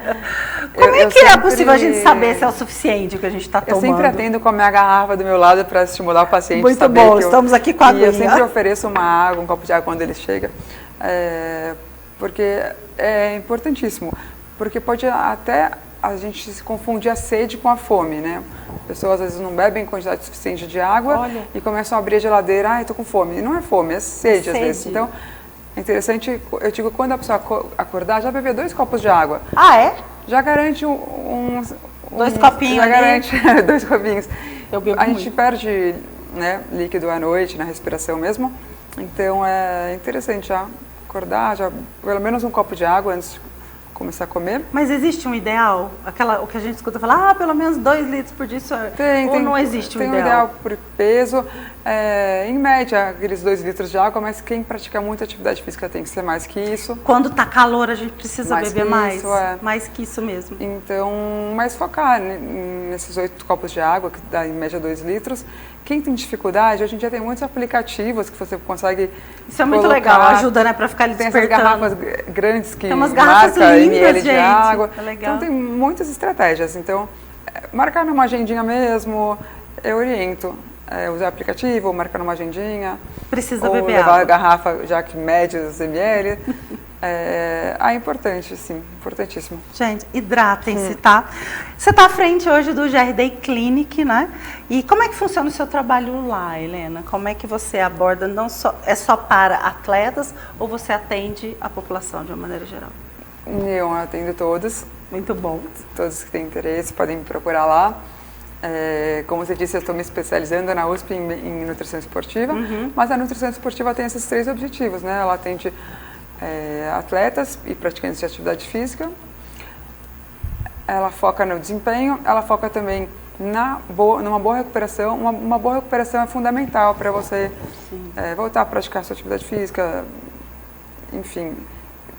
Como é que é possível a gente saber se é o suficiente o que a gente está tomando? Eu sempre atendo com a minha garrafa do meu lado para estimular o paciente. Muito bom, estamos aqui com a aguinha. E eu sempre ofereço uma água, um copo de água quando ele chega, porque é importantíssimo. Porque pode até a gente se confundir a sede com a fome, né? Pessoas às vezes não bebem quantidade suficiente de água e começam a abrir a geladeira, estou com fome. E não é fome, é sede às vezes. Então, é interessante, eu digo, quando a pessoa acordar, já beber 2 copos de água. Já garante 2 copinhos já garante 2 copinhos. Eu bebo a gente perde, né, líquido à noite, na respiração mesmo. Então, é interessante já acordar, já pelo menos um copo de água antes de começar a comer. Mas existe um ideal? O que a gente escuta falar, pelo menos 2 litros por dia, ou não existe um ideal? Tem um ideal por peso, em média, aqueles 2 litros de água, mas quem pratica muita atividade física tem que ser mais que isso. Quando tá calor, a gente precisa beber mais? Isso, mais que isso mesmo. Então, mais focar nesses 8 copos de água, que dá em média 2 litros. Quem tem dificuldade, hoje em dia tem muitos aplicativos que você consegue Isso é muito legal, ajuda, né, para ficar despertando. Tem essas garrafas grandes que tem umas garrafas lindas, ml de gente. água. É legal. Então tem muitas estratégias. Então, marcar numa agendinha mesmo, eu oriento. Usar aplicativo, ou marcar numa agendinha. Precisa ou beber levar água. a garrafa, já que mede os ml. É importante, sim, importantíssimo. Gente, hidratem-se, tá? Você está à frente hoje do GR Clinic, né? E como é que funciona o seu trabalho lá, Helena? Como é que você aborda, é só para atletas ou você atende a população de uma maneira geral? Eu atendo todos. Muito bom. Todos que têm interesse podem me procurar lá. Como você disse, eu estou me especializando na USP em nutrição esportiva, mas a nutrição esportiva tem esses 3 objetivos, né? Ela atende atletas e praticantes de atividade física, ela foca no desempenho, ela foca também numa boa recuperação. Uma boa recuperação é fundamental para você voltar a praticar sua atividade física, enfim,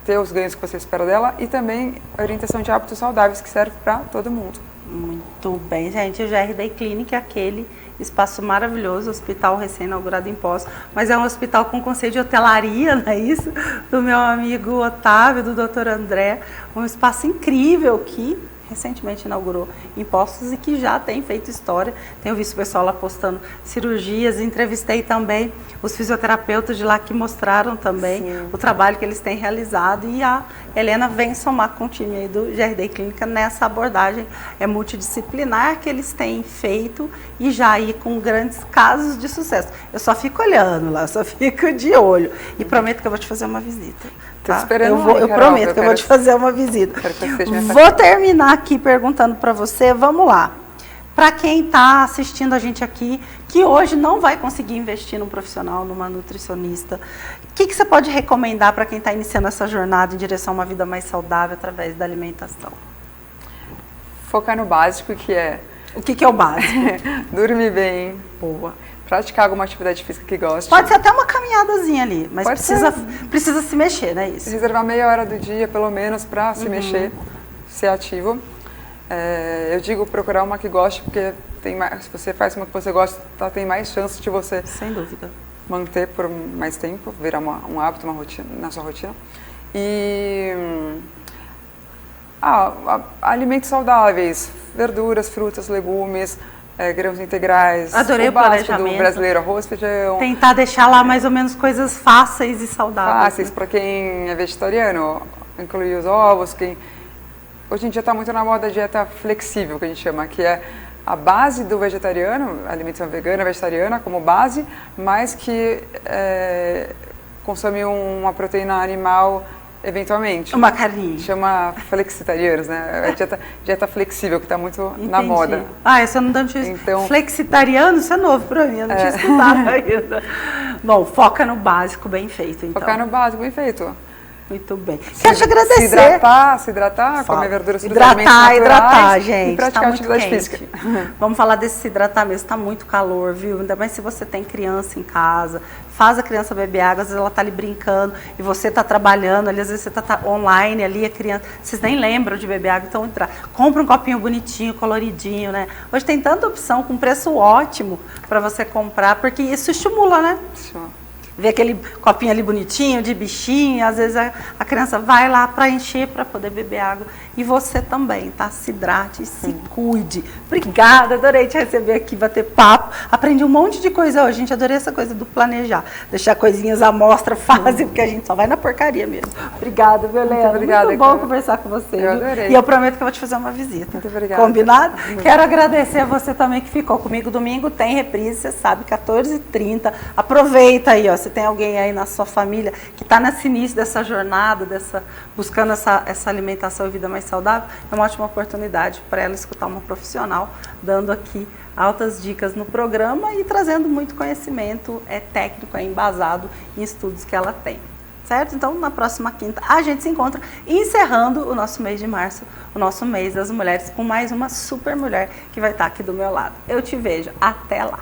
ter os ganhos que você espera dela, e também a orientação de hábitos saudáveis que serve para todo mundo. Muito bem, gente. O GR Clinic é aquele espaço maravilhoso, hospital recém-inaugurado em Poços, mas é um hospital com conceito de hotelaria, não é isso? Do meu amigo Otávio, do Dr. André, um espaço incrível que recentemente inaugurou em Poços e que já tem feito história. Tenho visto o pessoal lá postando cirurgias, entrevistei também os fisioterapeutas de lá que mostraram também o trabalho que eles têm realizado, e a Helena vem somar com o time aí do GRD Clínica nessa abordagem multidisciplinar que eles têm feito e já aí com grandes casos de sucesso. Eu só fico olhando lá, só fico de olho e prometo que eu vou te fazer uma visita. Tá? Eu prometo que eu vou te fazer uma visita. Vou terminar aqui perguntando para você, vamos lá. Para quem está assistindo a gente aqui, que hoje não vai conseguir investir num profissional, numa nutricionista, o que você pode recomendar para quem está iniciando essa jornada em direção a uma vida mais saudável através da alimentação? Focar no básico, que é... O que é o básico? Dormir bem. Boa. Praticar alguma atividade física que goste. Pode ser até uma caminhadazinha ali, mas precisa se mexer, não é isso? Reservar meia hora do dia, pelo menos, para se mexer, ser ativo. Eu digo procurar uma que goste, porque tem mais, se você faz uma que você gosta, tem mais chance de você sem dúvida manter por mais tempo, virar um hábito, uma rotina na sua rotina. E alimentos saudáveis, verduras, frutas, legumes, grãos integrais. Adorei o planejamento do brasileiro, arroz, feijão. Tentar deixar lá mais ou menos coisas fáceis e saudáveis. Fáceis, para quem é vegetariano, incluir os ovos. Hoje em dia está muito na moda a dieta flexível, que a gente chama, que é a base do vegetariano, alimentação vegana, vegetariana como base, mas que consome uma proteína animal eventualmente. Uma carninha. Chama flexitarianos, né? Dieta flexível, que está muito na moda. Esse eu não tinha... Então, flexitariano, isso é novo para mim, eu não tinha estudado ainda. Bom, foca no básico, bem feito, então. Focar no básico, bem feito. Muito bem. Quero te agradecer. Se hidratar, comer verduras, hidratar, gente. E praticar atividade física. Vamos falar desse se hidratar mesmo. Está muito calor, viu? Ainda mais se você tem criança em casa. Faz a criança beber água, às vezes ela está ali brincando e você está trabalhando ali, às vezes você está online ali, a criança, vocês nem lembram de beber água, então compra um copinho bonitinho, coloridinho, né? Hoje tem tanta opção com preço ótimo para você comprar, porque isso estimula, né? Ver aquele copinho ali bonitinho, de bichinho, às vezes a criança vai lá para encher, para poder beber água. E você também, tá? Se hidrate e se cuide. Obrigada, adorei te receber aqui, bater papo. Aprendi um monte de coisa hoje, gente, adorei essa coisa do planejar. Deixar coisinhas à mostra fácil, porque a gente só vai na porcaria mesmo. Obrigada, viu, Helena? Muito obrigada. Muito bom conversar com você. Eu adorei. E eu prometo que eu vou te fazer uma visita. Muito obrigada. Combinado? Quero agradecer a você também que ficou comigo. Domingo tem reprise, você sabe, 14h30. Aproveita aí, ó. Se tem alguém aí na sua família que está nesse início dessa jornada, buscando essa alimentação e vida mais saudável, é uma ótima oportunidade para ela escutar uma profissional dando aqui altas dicas no programa e trazendo muito conhecimento técnico, embasado em estudos que ela tem. Certo? Então, na próxima quinta, a gente se encontra encerrando o nosso mês de março, o nosso mês das mulheres, com mais uma super mulher que vai estar aqui do meu lado. Eu te vejo. Até lá!